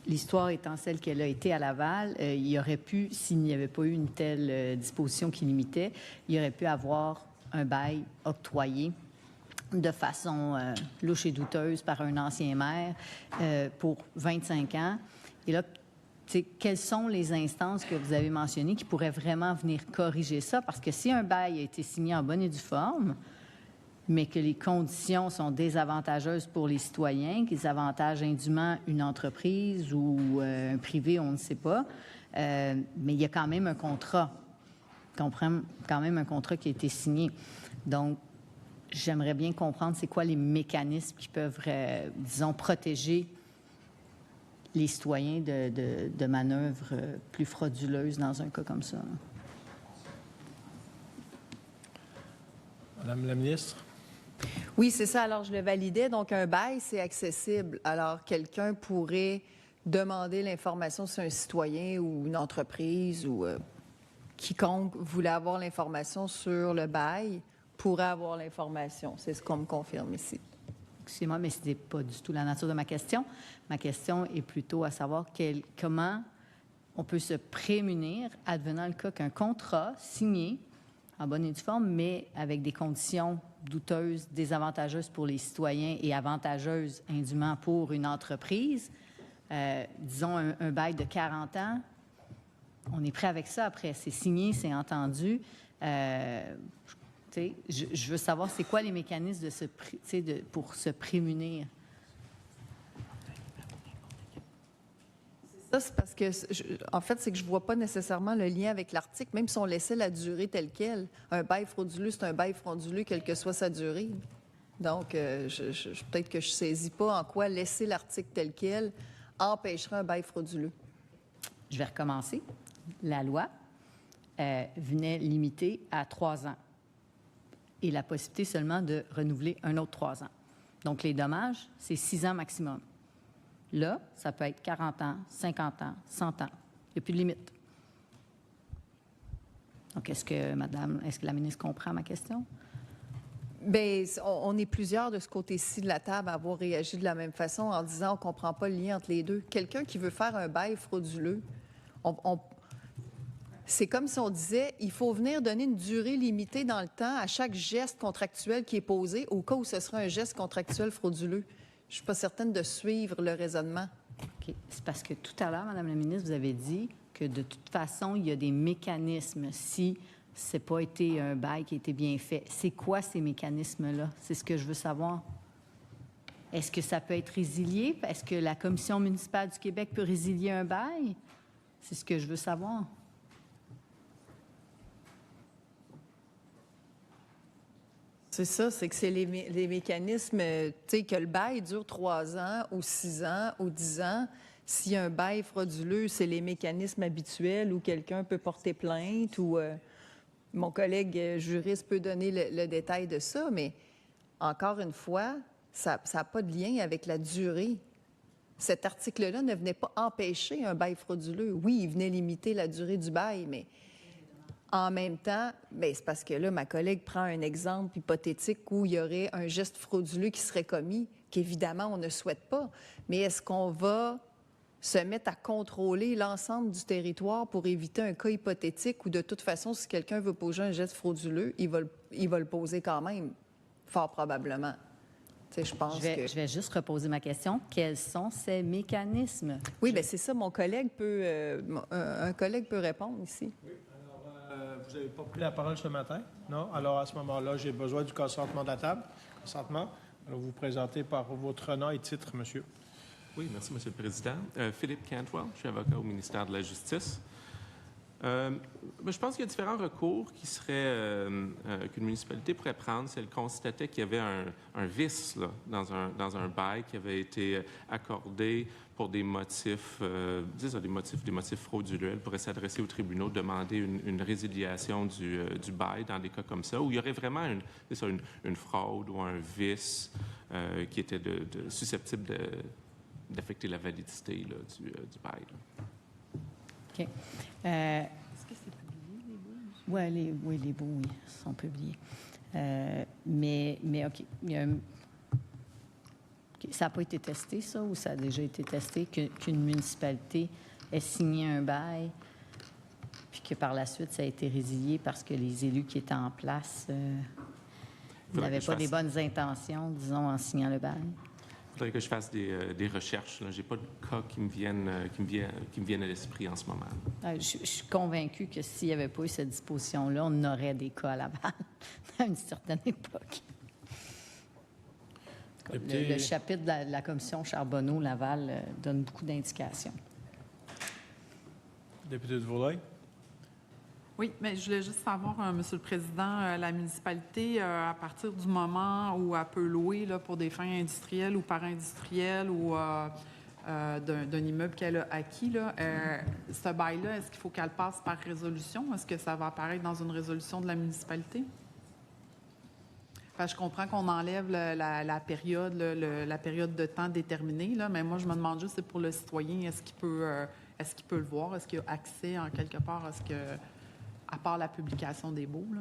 L'histoire étant celle qu'elle a été à Laval, il y aurait pu, s'il n'y avait pas eu une telle disposition qui limitait, il y aurait pu avoir un bail octroyé de façon louche et douteuse par un ancien maire pour 25 ans. Et là, quelles sont les instances que vous avez mentionnées qui pourraient vraiment venir corriger ça? Parce que si un bail a été signé en bonne et due forme, mais que les conditions sont désavantageuses pour les citoyens, qu'ils avantagent indûment une entreprise ou un privé, on ne sait pas, mais il y a quand même un contrat. Quand même un contrat qui a été signé. Donc, j'aimerais bien comprendre c'est quoi les mécanismes qui peuvent, disons, protéger les citoyens de manœuvres plus frauduleuses dans un cas comme ça. Madame la ministre. Oui, c'est ça. Alors, je le validais. Donc, un bail, c'est accessible. Alors, quelqu'un pourrait demander l'information si un citoyen ou une entreprise ou quiconque voulait avoir l'information sur le bail pourrait avoir l'information. C'est ce qu'on me confirme ici. Excusez-moi, mais ce n'est pas du tout la nature de ma question. Ma question est plutôt à savoir comment on peut se prémunir, advenant le cas qu'un contrat signé en bonne et due forme, mais avec des conditions douteuses, désavantageuses pour les citoyens et avantageuses indûment pour une entreprise, disons un bail de 40 ans, on est prêt avec ça après. C'est signé, c'est entendu. Je veux savoir, c'est quoi les mécanismes pour se prémunir? Ça, c'est parce que, en fait, c'est que je ne vois pas nécessairement le lien avec l'article, même si on laissait la durée telle quelle. Un bail frauduleux, c'est un bail frauduleux, quelle que soit sa durée. Donc, peut-être que je ne saisis pas en quoi laisser l'article tel quel empêcherait un bail frauduleux. Je vais recommencer. La loi venait limiter à 3 ans et la possibilité seulement de renouveler un autre 3 ans. Donc, les dommages, c'est 6 ans maximum. Là, ça peut être 40 ans, 50 ans, 100 ans. Il n'y a plus de limite. Donc, est-ce que la ministre comprend ma question? Bien, on est plusieurs de ce côté-ci de la table à avoir réagi de la même façon en disant on ne comprend pas le lien entre les deux. Quelqu'un qui veut faire un bail frauduleux, c'est comme si on disait il faut venir donner une durée limitée dans le temps à chaque geste contractuel qui est posé au cas où ce serait un geste contractuel frauduleux. Je ne suis pas certaine de suivre le raisonnement. OK. C'est parce que tout à l'heure, Mme la ministre, vous avez dit que de toute façon, il y a des mécanismes si ce n'est pas été un bail qui a été bien fait. C'est quoi ces mécanismes-là? C'est ce que je veux savoir. Est-ce que ça peut être résilié? Est-ce que la Commission municipale du Québec peut résilier un bail? C'est ce que je veux savoir. C'est ça, c'est que c'est les mécanismes, tu sais, que le bail dure 3 ans ou 6 ans ou 10 ans. S'il y a un bail frauduleux, c'est les mécanismes habituels où quelqu'un peut porter plainte ou mon collègue juriste peut donner le détail de ça, mais encore une fois, Ça n'a pas de lien avec la durée. Cet article-là ne venait pas empêcher un bail frauduleux. Oui, il venait limiter la durée du bail, mais en même temps, bien, c'est parce que là, ma collègue prend un exemple hypothétique où il y aurait un geste frauduleux qui serait commis, qu'évidemment, on ne souhaite pas. Mais est-ce qu'on va se mettre à contrôler l'ensemble du territoire pour éviter un cas hypothétique où, de toute façon, si quelqu'un veut poser un geste frauduleux, il va le poser quand même, fort probablement. Je pense Je vais juste reposer ma question. Quels sont ces mécanismes? Oui, bien, c'est ça. Un collègue peut répondre ici. Oui, alors, vous n'avez pas pris la parole ce matin? Non? Alors, à ce moment-là, j'ai besoin du consentement de la table. Consentement. Alors, vous vous présentez par votre nom et titre, monsieur. Oui, merci, Monsieur le Président. Philippe Cantwell, je suis avocat au ministère de la Justice. Je pense qu'il y a différents recours qu'une municipalité pourrait prendre si elle constatait qu'il y avait un vice là, dans un bail qui avait été accordé pour des motifs, des motifs frauduleux. Elle pourrait s'adresser aux tribunaux, demander une résiliation du bail dans des cas comme ça, où il y aurait vraiment une fraude ou un vice qui était susceptible d'affecter la validité là, du bail. Là. OK. Est-ce que c'est publié, les baux? Oui, les baux, oui, sont publiés. Mais OK. Ça n'a pas été testé, ça, ou ça a déjà été testé, qu'une municipalité ait signé un bail, puis que par la suite, ça a été résilié parce que les élus qui étaient en place n'avaient pas les bonnes intentions, disons, en signant le bail? Il faudrait que je fasse des recherches. Je n'ai pas de cas qui me viennent à l'esprit en ce moment. Je suis convaincue que s'il n'y avait pas eu cette disposition-là, on aurait des cas à Laval à une certaine époque. Le chapitre de la commission Charbonneau-Laval donne beaucoup d'indications. Député de Vaudreuil. Oui, mais je voulais juste savoir, Monsieur le Président, la municipalité, à partir du moment où elle peut louer là, pour des fins industrielles ou para-industrielles ou d'un immeuble qu'elle a acquis, là, ce bail-là, est-ce qu'il faut qu'elle passe par résolution? Est-ce que ça va apparaître dans une résolution de la municipalité? Je comprends qu'on enlève la période de temps déterminée, là, mais moi, je me demande juste, c'est pour le citoyen, est-ce qu'il peut le voir? Est-ce qu'il a accès, en quelque part, à part la publication des baux, là?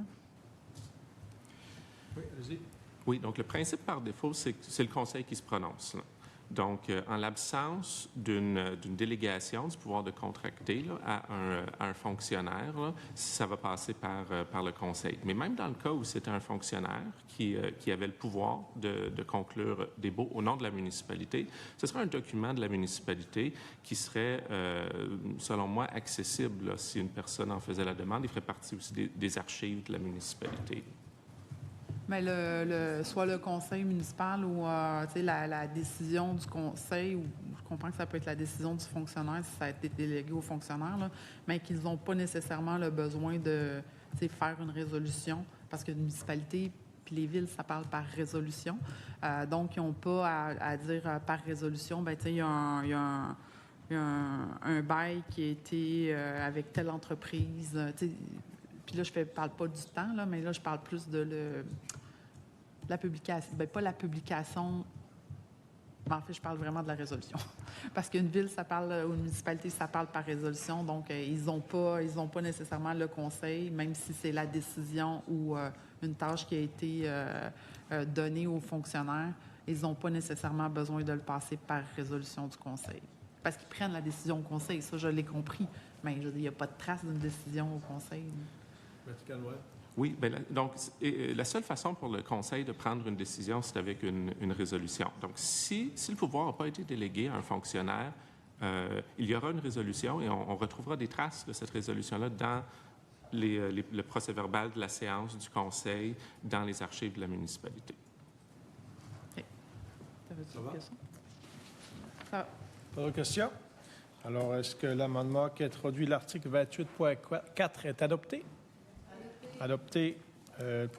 Oui, allez-y. Oui, donc le principe par défaut, c'est le conseil qui se prononce. Là. Donc, en l'absence d'une délégation du pouvoir de contracter là, à un fonctionnaire, là, ça va passer par le conseil. Mais même dans le cas où c'était un fonctionnaire qui avait le pouvoir de conclure des baux au nom de la municipalité, ce serait un document de la municipalité qui serait, selon moi, accessible là, si une personne en faisait la demande. Il ferait partie aussi des archives de la municipalité. Mais soit le conseil municipal ou la décision du conseil, ou je comprends que ça peut être la décision du fonctionnaire si ça a été délégué au fonctionnaire, là, mais qu'ils n'ont pas nécessairement le besoin de faire une résolution, parce que la municipalité puis les villes, ça parle par résolution. Donc, ils n'ont pas à dire par résolution, bien, il y a un bail qui a été avec telle entreprise, puis là, je ne parle pas du temps, là, mais là, je parle plus de la publication. Bien, pas la publication, mais en fait, je parle vraiment de la résolution. Parce qu'une ville, ça parle, ou une municipalité, ça parle par résolution. Donc, ils n'ont pas nécessairement le conseil, même si c'est la décision ou une tâche qui a été donnée aux fonctionnaires. Ils n'ont pas nécessairement besoin de le passer par résolution du conseil. Parce qu'ils prennent la décision au conseil. Ça, je l'ai compris. Mais je veux dire, il n'y a pas de trace d'une décision au conseil. Oui, bien, donc la seule façon pour le conseil de prendre une décision, c'est avec une résolution. Donc, si le pouvoir n'a pas été délégué à un fonctionnaire, il y aura une résolution et on retrouvera des traces de cette résolution-là dans le procès-verbal de la séance du conseil, dans les archives de la municipalité. OK. Ça va? Ça va. Pas de questions? Alors, est-ce que l'amendement qui introduit l'article 28.4 est adopté? Adopté.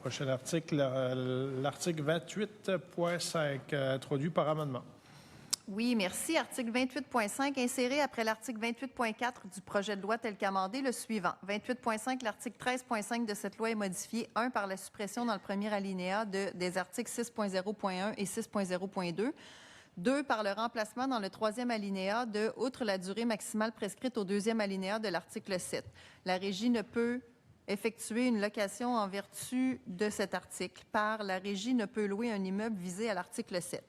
Prochain article, l'article 28.5, introduit par amendement. Oui, merci. Article 28.5, insérer après l'article 28.4 du projet de loi tel qu'amendé le suivant. 28.5, l'article 13.5 de cette loi est modifié, 1, par la suppression dans le premier alinéa des articles 6.0.1 et 6.0.2. 2, par le remplacement dans le troisième alinéa de « outre la durée maximale prescrite au deuxième alinéa de l'article 7 ». La Régie ne peut effectuer une location en vertu de cet article. Par la Régie ne peut louer un immeuble visé à l'article 7.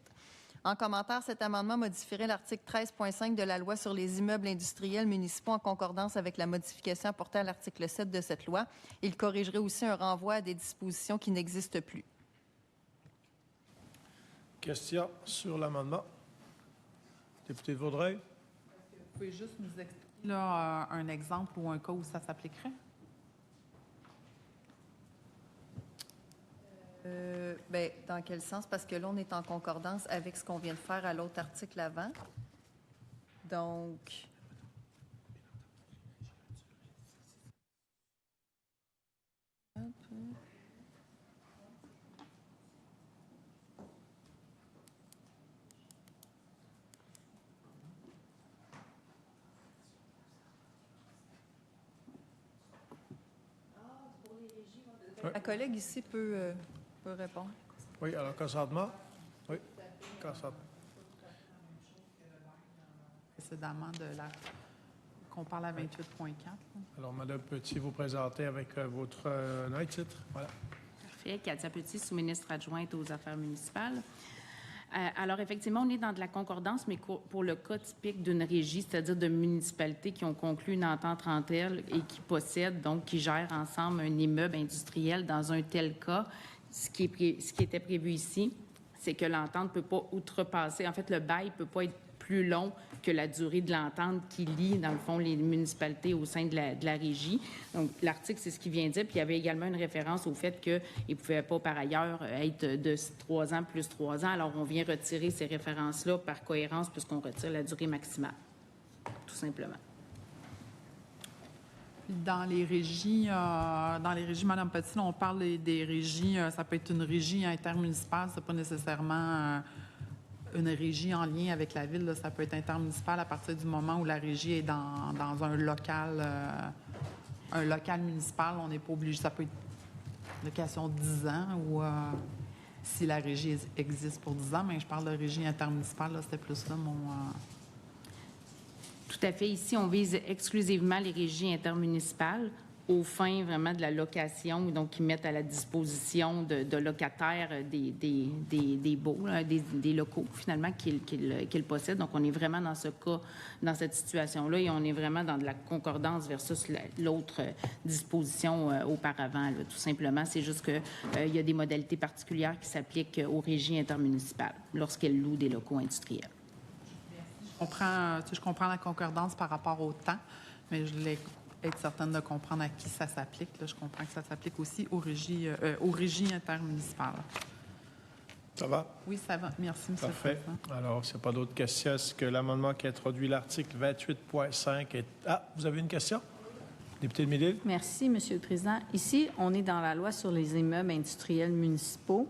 En commentaire, cet amendement modifierait l'article 13.5 de la loi sur les immeubles industriels municipaux en concordance avec la modification apportée à l'article 7 de cette loi. Il corrigerait aussi un renvoi à des dispositions qui n'existent plus. Question sur l'amendement. Député de Vaudreuil. Vous pouvez juste nous expliquer là, un exemple ou un cas où ça s'appliquerait? Dans quel sens? Parce que là, on est en concordance avec ce qu'on vient de faire à l'autre article avant. Donc, ma collègue ici peut répondre. Oui, alors consentement. Oui, consentement. Précédemment, qu'on parle à 28.4. Alors, Mme Petit, vous présentez avec votre nom et titre. Voilà. Parfait. Katia Petit, sous-ministre adjointe aux Affaires municipales. Alors, effectivement, on est dans de la concordance, mais pour le cas typique d'une régie, c'est-à-dire de municipalités qui ont conclu une entente entre elles et qui possèdent, donc qui gèrent ensemble un immeuble industriel. Dans un tel cas, ce qui était prévu ici, c'est que l'entente ne peut pas outrepasser. En fait, le bail ne peut pas être plus long que la durée de l'entente qui lie, dans le fond, les municipalités au sein de la régie. Donc, l'article, c'est ce qu'il vient de dire. Puis, il y avait également une référence au fait qu'il ne pouvait pas, par ailleurs, être de 3 ans plus 3 ans. Alors, on vient retirer ces références-là par cohérence puisqu'on retire la durée maximale, tout simplement. Dans les régies, Mme Petit, là, on parle des régies, ça peut être une régie intermunicipale, c'est pas nécessairement une régie en lien avec la ville, là, ça peut être intermunicipal à partir du moment où la régie est dans un local municipal. On n'est pas obligé, ça peut être location 10 ans ou si la régie existe pour 10 ans, mais je parle de régie intermunicipale, là, c'était plus là mon... Tout à fait. Ici, on vise exclusivement les régies intermunicipales aux fins vraiment de la location, donc qui mettent à la disposition de locataires des baux, là, des locaux, finalement, qu'ils possèdent. Donc, on est vraiment dans ce cas, dans cette situation-là, et on est vraiment dans de la concordance versus l'autre disposition auparavant, là, tout simplement. C'est juste qu'il y a des modalités particulières qui s'appliquent aux régies intermunicipales lorsqu'elles louent des locaux industriels. Je comprends la concordance par rapport au temps, mais je voulais être certaine de comprendre à qui ça s'applique. Là, je comprends que ça s'applique aussi aux régies intermunicipales. Ça va? Oui, ça va. Merci, M. le Parfait. Président. Alors, s'il n'y a pas d'autres questions, est-ce que l'amendement qui introduit l'article 28.5 est... Ah, vous avez une question? Député de Mille-Îles? Merci, M. le Président. Ici, on est dans la loi sur les immeubles industriels municipaux.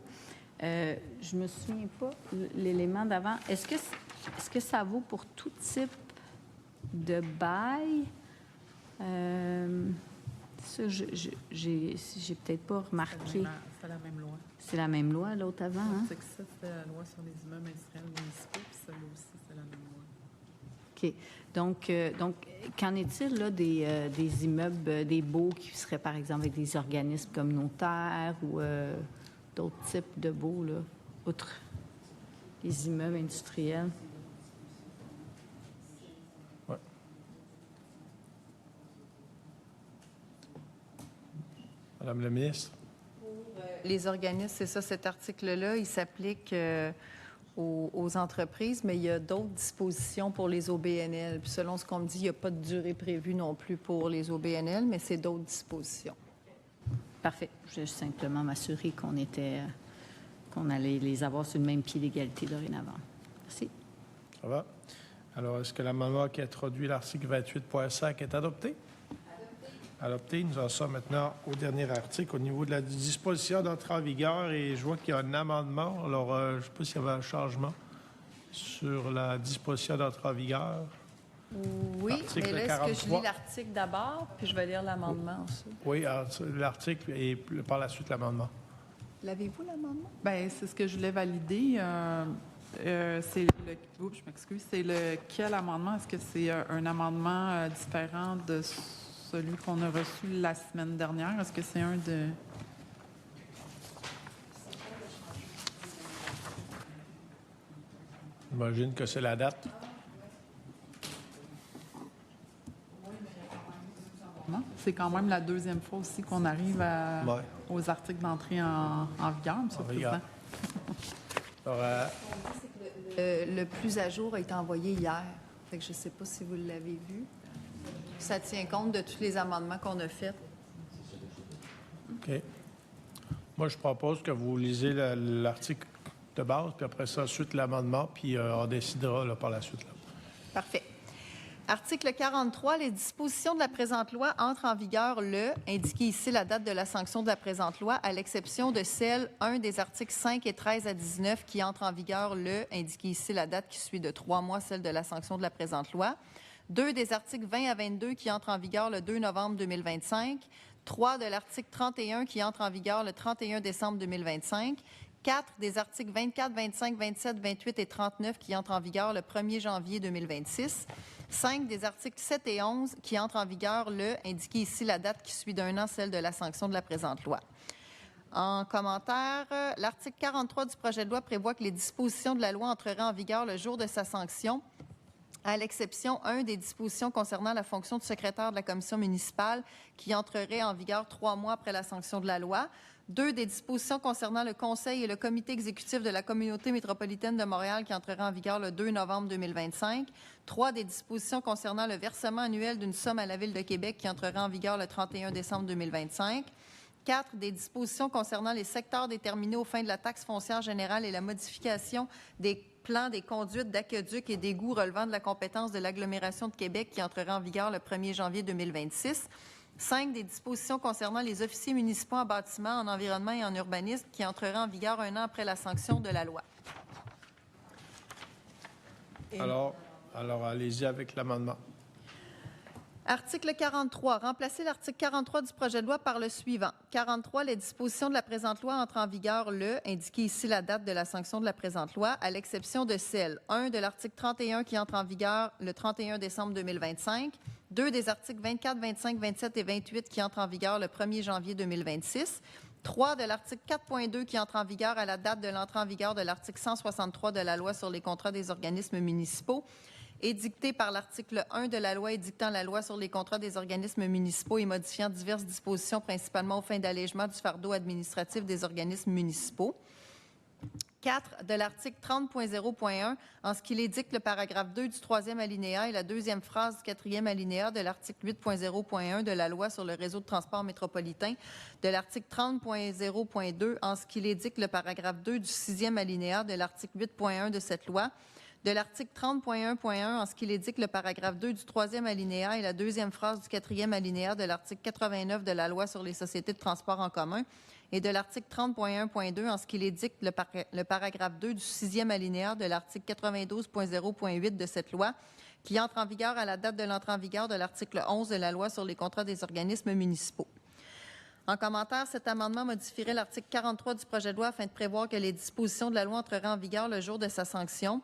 Je me souviens pas l'élément d'avant. Est-ce que ça vaut pour tout type de bail? Ça, j'ai peut-être pas remarqué. C'est la même loi. C'est la même loi, l'autre avant, hein? C'est que ça, c'est la loi sur les immeubles industriels municipaux, puis celle-là aussi, c'est la même loi. OK. Donc qu'en est-il là, des immeubles, des baux qui seraient, par exemple, avec des organismes communautaires ou d'autres types de baux, là, outre les immeubles industriels? Oui. Madame la ministre? Les organismes, c'est ça, cet article-là, il s'applique aux entreprises, mais il y a d'autres dispositions pour les OBNL. Puis selon ce qu'on me dit, il n'y a pas de durée prévue non plus pour les OBNL, mais c'est d'autres dispositions. Parfait. Je voulais simplement m'assurer qu'on allait les avoir sur le même pied d'égalité dorénavant. Merci. Ça va? Alors, est-ce que l'amendement qui introduit l'article 28.5 est adopté? Adopté. Nous en sommes maintenant au dernier article au niveau de la disposition d'entrée en vigueur et je vois qu'il y a un amendement. Alors, je ne sais pas s'il y avait un changement. Sur la disposition d'entrée en vigueur. Oui, Article mais là, est-ce que je 43. lis l'article d'abord, puis je vais lire l'amendement ensuite? Oui, l'article et par la suite l'amendement. L'avez-vous, l'amendement? Bien, c'est ce que je voulais valider. C'est le... Oups, je m'excuse. C'est lequel amendement? Est-ce que c'est un amendement différent de celui qu'on a reçu la semaine dernière? Est-ce que c'est un de... J'imagine que c'est la date. Non? C'est quand même la deuxième fois aussi qu'on arrive Ouais. aux articles d'entrée en vigueur, M. le vigueur. Président. Alors, Le plus à jour a été envoyé hier. Fait que je ne sais pas si vous l'avez vu. Ça tient compte de tous les amendements qu'on a faits. OK. Moi, je propose que vous lisez l'article de base, puis après ça, ensuite l'amendement, puis on décidera là, par la suite. Là. Parfait. Article 43. Les dispositions de la présente loi entrent en vigueur le, indiqué ici la date de la sanction de la présente loi, à l'exception de celle, 1 des articles 5 et 13 à 19, qui entrent en vigueur le, indiqué ici la date qui suit de 3 mois, celle de la sanction de la présente loi. 2 des articles 20 à 22 qui entrent en vigueur le 2 novembre 2025. 3 de l'article 31 qui entre en vigueur le 31 décembre 2025. 4 des articles 24, 25, 27, 28 et 39 qui entrent en vigueur le 1er janvier 2026. 5 des articles 7 et 11 qui entrent en vigueur le, indiqué ici la date qui suit d'un an, celle de la sanction de la présente loi. En commentaire, l'article 43 du projet de loi prévoit que les dispositions de la loi entreraient en vigueur le jour de sa sanction, à l'exception 1 des dispositions concernant la fonction de secrétaire de la commission municipale qui entrerait en vigueur 3 mois après la sanction de la loi. 2 des dispositions concernant le conseil et le comité exécutif de la communauté métropolitaine de Montréal qui entrerait en vigueur le 2 novembre 2025. 3 des dispositions concernant le versement annuel d'une somme à la Ville de Québec qui entrerait en vigueur le 31 décembre 2025. 4 des dispositions concernant les secteurs déterminés aux fins de la taxe foncière générale et la modification des plans des conduites d'aqueducs et d'égouts relevant de la compétence de l'agglomération de Québec qui entrerait en vigueur le 1er janvier 2026. 5 des dispositions concernant les officiers municipaux en bâtiment, en environnement et en urbanisme qui entreraient en vigueur un an après la sanction de la loi. Alors allez-y avec l'amendement. Article 43. Remplacer l'article 43 du projet de loi par le suivant. 43. Les dispositions de la présente loi entrent en vigueur le, indiqué ici la date de la sanction de la présente loi, à l'exception de celle 1 de l'article 31 qui entre en vigueur le 31 décembre 2025, 2 des articles 24, 25, 27 et 28 qui entrent en vigueur le 1er janvier 2026, 3 de l'article 4.2 qui entre en vigueur à la date de l'entrée en vigueur de l'article 163 de la loi sur les contrats des organismes municipaux, édicté par l'article 1 de la loi édictant la loi sur les contrats des organismes municipaux et modifiant diverses dispositions, principalement aux fins d'allègement du fardeau administratif des organismes municipaux. 4 de l'article 30.0.1 en ce qu'il édicte le paragraphe 2 du 3e alinéa et la 2e phrase du 4e alinéa de l'article 8.0.1 de la loi sur le réseau de transport métropolitain, de l'article 30.0.2 en ce qu'il édicte le paragraphe 2 du 6e alinéa de l'article 8.1 de cette loi, de l'article 30.1.1 en ce qu'il édicte le paragraphe 2 du 3e alinéa et la 2e phrase du 4e alinéa de l'article 89 de la loi sur les sociétés de transport en commun et de l'article 30.1.2 en ce qu'il édicte le paragraphe 2 du 6e alinéa de l'article 92.0.8 de cette loi qui entre en vigueur à la date de l'entrée en vigueur de l'article 11 de la loi sur les contrats des organismes municipaux. En commentaire, cet amendement modifierait l'article 43 du projet de loi afin de prévoir que les dispositions de la loi entreraient en vigueur le jour de sa sanction,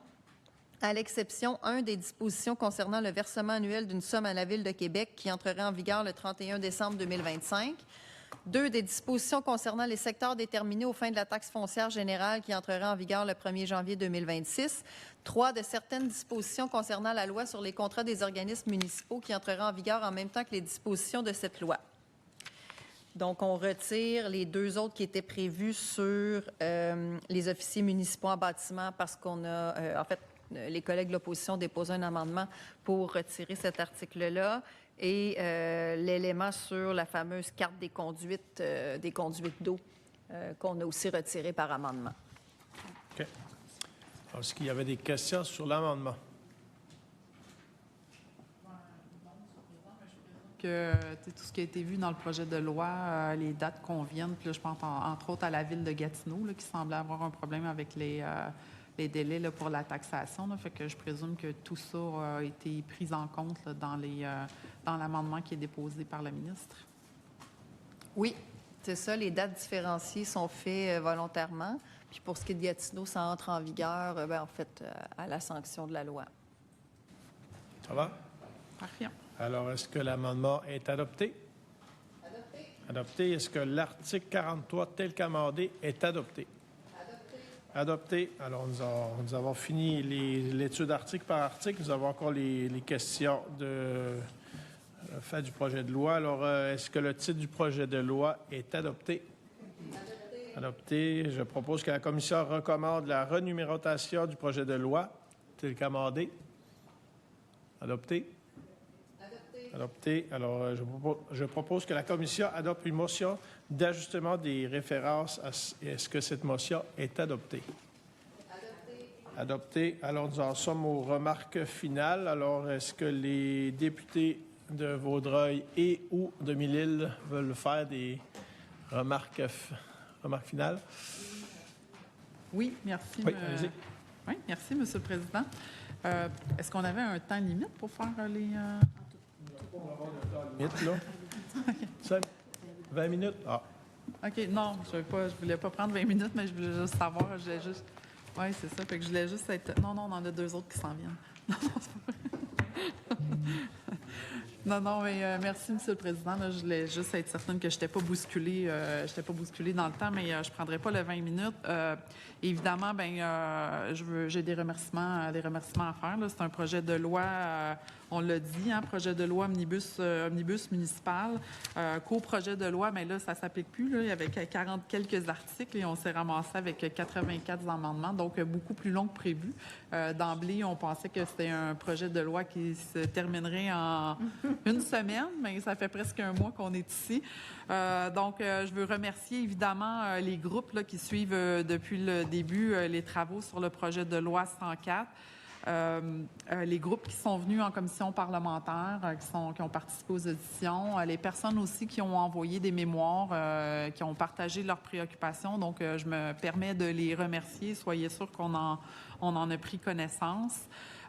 à l'exception 1 des dispositions concernant le versement annuel d'une somme à la Ville de Québec qui entrerait en vigueur le 31 décembre 2025, 2 des dispositions concernant les secteurs déterminés aux fins de la taxe foncière générale qui entrerait en vigueur le 1er janvier 2026, 3 de certaines dispositions concernant la loi sur les contrats des organismes municipaux qui entreraient en vigueur en même temps que les dispositions de cette loi. Donc, on retire les 2 autres qui étaient prévus sur les officiers municipaux en bâtiment parce qu'on a, les collègues de l'opposition ont déposé un amendement pour retirer cet article-là et l'élément sur la fameuse carte des conduites d'eau qu'on a aussi retiré par amendement. OK. Alors, est-ce qu'il y avait des questions sur l'amendement? Que tout ce qui a été vu dans le projet de loi, les dates conviennent. Puis là, je pense entre autres à la ville de Gatineau, là, qui semblait avoir un problème avec les délais là, pour la taxation. Là, fait que je présume que tout ça a été pris en compte là, dans l'amendement qui est déposé par le ministre. Oui, c'est ça. Les dates différenciées sont faites volontairement. Puis pour ce qui est de Gatineau, ça entre en vigueur, en fait, à la sanction de la loi. Ça va? Parfait. Alors, est-ce que l'amendement est adopté? Adopté. Adopté. Est-ce que l'article 43, tel qu'amendé, est adopté? Adopté. Adopté. Alors, nous avons fini l'étude article par article. Nous avons encore les questions de fait du projet de loi. Alors, est-ce que le titre du projet de loi est adopté? Adopté. Adopté. Je propose que la commission recommande la renumérotation du projet de loi, tel qu'amendé. Adopté. Adopté. Adopté. Alors, je propose que la commission adopte une motion d'ajustement des références. Est-ce que cette motion est adoptée? Adopté. Adopté. Alors, nous en sommes aux remarques finales. Alors, est-ce que les députés de Vaudreuil et ou de Mille-Îles veulent faire des remarques finales? Oui, merci. Oui, allez-y. Oui, merci, M. le Président. Est-ce qu'on avait un temps limite pour faire les... Limite, là. 20 minutes? Ah. OK, non, je voulais pas prendre 20 minutes, mais je voulais juste savoir, oui, c'est ça, fait que je voulais juste être... Non, on en a 2 autres qui s'en viennent. Non, c'est pas vrai. Non, mais merci, M. le Président. Là, je voulais juste être certaine que je n'étais pas bousculée dans le temps, mais je ne prendrai pas le 20 minutes. Évidemment, j'ai des remerciements à faire. C'est un projet de loi, on l'a dit, projet de loi omnibus municipal. Co-projet de loi, mais là, ça ne s'applique plus. Là. Il y avait 40 quelques articles et on s'est ramassé avec 84 amendements, donc beaucoup plus long que prévu. D'emblée, on pensait que c'était un projet de loi qui se terminerait en une semaine, mais ça fait presque un mois qu'on est ici. Donc, je veux remercier évidemment les groupes là, qui suivent depuis le début les travaux sur le projet de loi 104. Les groupes qui sont venus en commission parlementaire, qui ont participé aux auditions, les personnes aussi qui ont envoyé des mémoires, qui ont partagé leurs préoccupations. Donc, je me permets de les remercier. Soyez sûrs qu'on en a pris connaissance.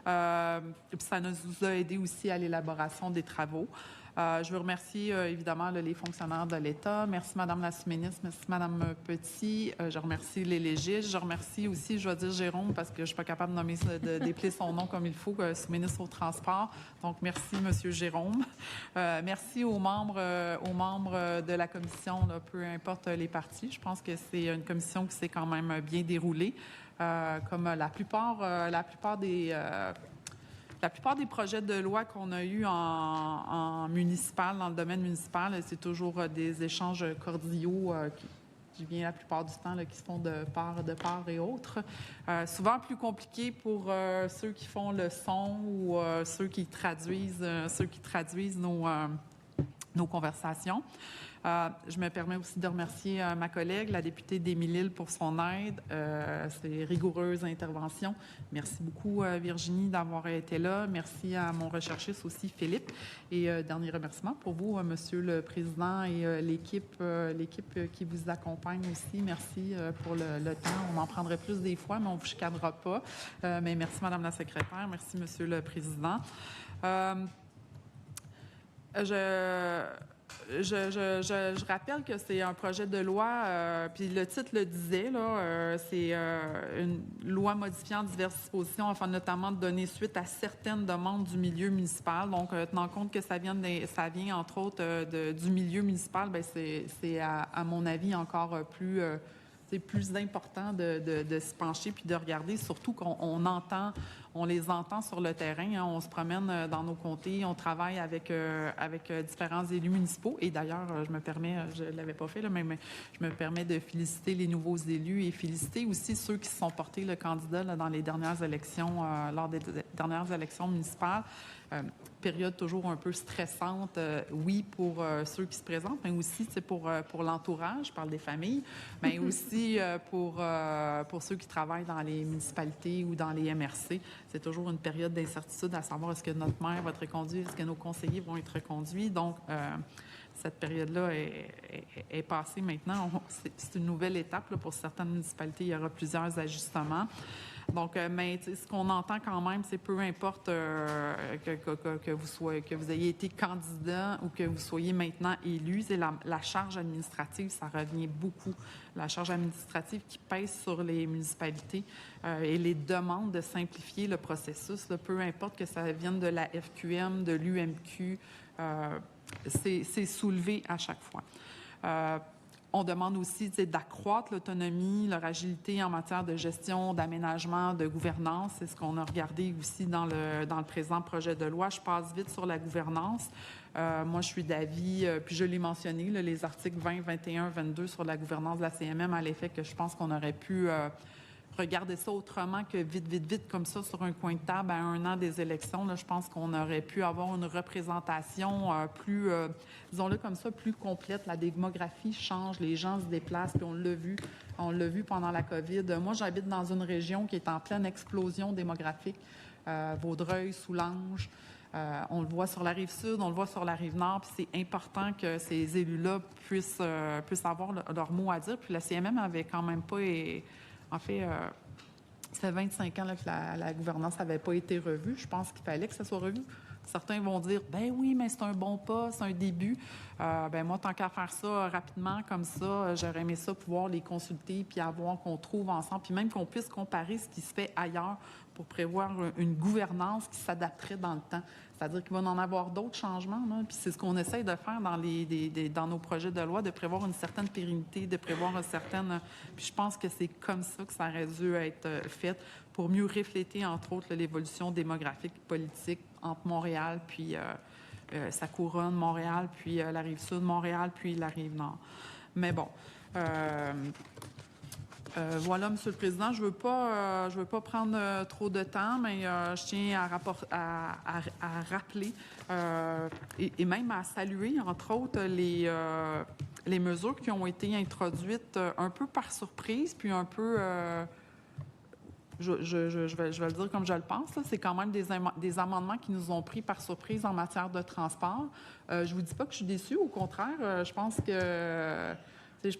Puis ça nous a aidé aussi à l'élaboration des travaux. Je veux remercier évidemment les fonctionnaires de l'État. Merci Madame la sous-ministre, merci Madame Petit. Je remercie les légistes. Je remercie aussi, je vais dire Jérôme parce que je ne suis pas capable de déplier son nom comme il faut, sous-ministre au transport. Donc merci Monsieur Jérôme. Merci aux membres de la commission, là, peu importe les partis. Je pense que c'est une commission qui s'est quand même bien déroulée. Comme la plupart des projets de loi qu'on a eus en municipal, dans le domaine municipal, c'est toujours des échanges cordiaux qui viennent la plupart du temps, là, qui se font de part et autre. Souvent plus compliqué pour ceux qui font le son ou ceux qui traduisent nos conversations. Je me permets aussi de remercier ma collègue, la députée des Mille-Îles, pour son aide, ses rigoureuses interventions. Merci beaucoup, Virginie, d'avoir été là. Merci à mon recherchiste aussi, Philippe. Et dernier remerciement pour vous, Monsieur le Président, et l'équipe qui vous accompagne aussi. Merci pour le temps. On en prendrait plus des fois, mais on ne vous chicanera pas. Mais merci, Madame la secrétaire. Merci, Monsieur le Président. Je rappelle que c'est un projet de loi, puis le titre le disait, c'est une loi modifiant diverses dispositions afin notamment de donner suite à certaines demandes du milieu municipal. Donc, tenant compte que ça vient entre autres du milieu municipal, bien, c'est à mon avis encore plus... c'est plus important de se pencher puis de regarder, surtout on les entend sur le terrain. Hein, on se promène dans nos comtés, on travaille avec différents élus municipaux. Et d'ailleurs, je ne l'avais pas fait, là, mais je me permets de féliciter les nouveaux élus et féliciter aussi ceux qui se sont portés le candidat là, dans les dernières élections, lors des dernières élections municipales. Période toujours un peu stressante, oui, pour ceux qui se présentent, mais aussi pour l'entourage, je parle des familles, mais aussi pour ceux qui travaillent dans les municipalités ou dans les MRC. C'est toujours une période d'incertitude à savoir est-ce que notre maire va être reconduit, est-ce que nos conseillers vont être reconduits. Donc, cette période-là est passée maintenant. C'est une nouvelle étape là, pour certaines municipalités. Il y aura plusieurs ajustements. Donc, mais ce qu'on entend quand même, c'est peu importe que vous ayez été candidat ou que vous soyez maintenant élu, c'est la charge administrative, ça revient beaucoup. La charge administrative qui pèse sur les municipalités et les demandes de simplifier le processus, là, peu importe que ça vienne de la FQM, de l'UMQ, c'est soulevé à chaque fois. On demande aussi d'accroître l'autonomie, leur agilité en matière de gestion, d'aménagement, de gouvernance. C'est ce qu'on a regardé aussi dans le présent projet de loi. Je passe vite sur la gouvernance. Moi, je suis d'avis, puis je l'ai mentionné, là, les articles 20, 21, 22 sur la gouvernance de la CMM, à l'effet que je pense qu'on aurait pu regarder ça autrement que vite, comme ça, sur un coin de table à 1 an des élections. Là, je pense qu'on aurait pu avoir une représentation plus, disons-le comme ça, plus complète. La démographie change, les gens se déplacent, puis on l'a vu pendant la COVID. Moi, j'habite dans une région qui est en pleine explosion démographique. Vaudreuil, Soulanges. On le voit sur la Rive-Sud, on le voit sur la Rive-Nord, puis c'est important que ces élus-là puissent avoir leur mot à dire. Puis la CMM avait quand même pas... En fait, ça fait 25 ans là, que la gouvernance n'avait pas été revue. Je pense qu'il fallait que ça soit revu. Certains vont dire, ben oui, mais c'est un bon pas, c'est un début. Ben moi, tant qu'à faire ça rapidement comme ça, j'aurais aimé ça pouvoir les consulter puis avoir qu'on trouve ensemble, puis même qu'on puisse comparer ce qui se fait ailleurs pour prévoir une gouvernance qui s'adapterait dans le temps. C'est-à-dire qu'il va en avoir d'autres changements, là, puis c'est ce qu'on essaye de faire dans nos projets de loi, de prévoir une certaine pérennité, de prévoir une certaine... Puis je pense que c'est comme ça que ça aurait dû être fait pour mieux refléter, entre autres, l'évolution démographique et politique entre Montréal, puis sa couronne, Montréal, puis la Rive-Sud, Montréal, puis la Rive-Nord. Mais bon... voilà, Monsieur le Président, je veux pas prendre trop de temps, mais je tiens à rappeler et même à saluer, entre autres, les mesures qui ont été introduites un peu par surprise, puis un peu... Je vais le dire comme je le pense, c'est quand même des amendements qui nous ont pris par surprise en matière de transport. Je vous dis pas que je suis déçue, au contraire, je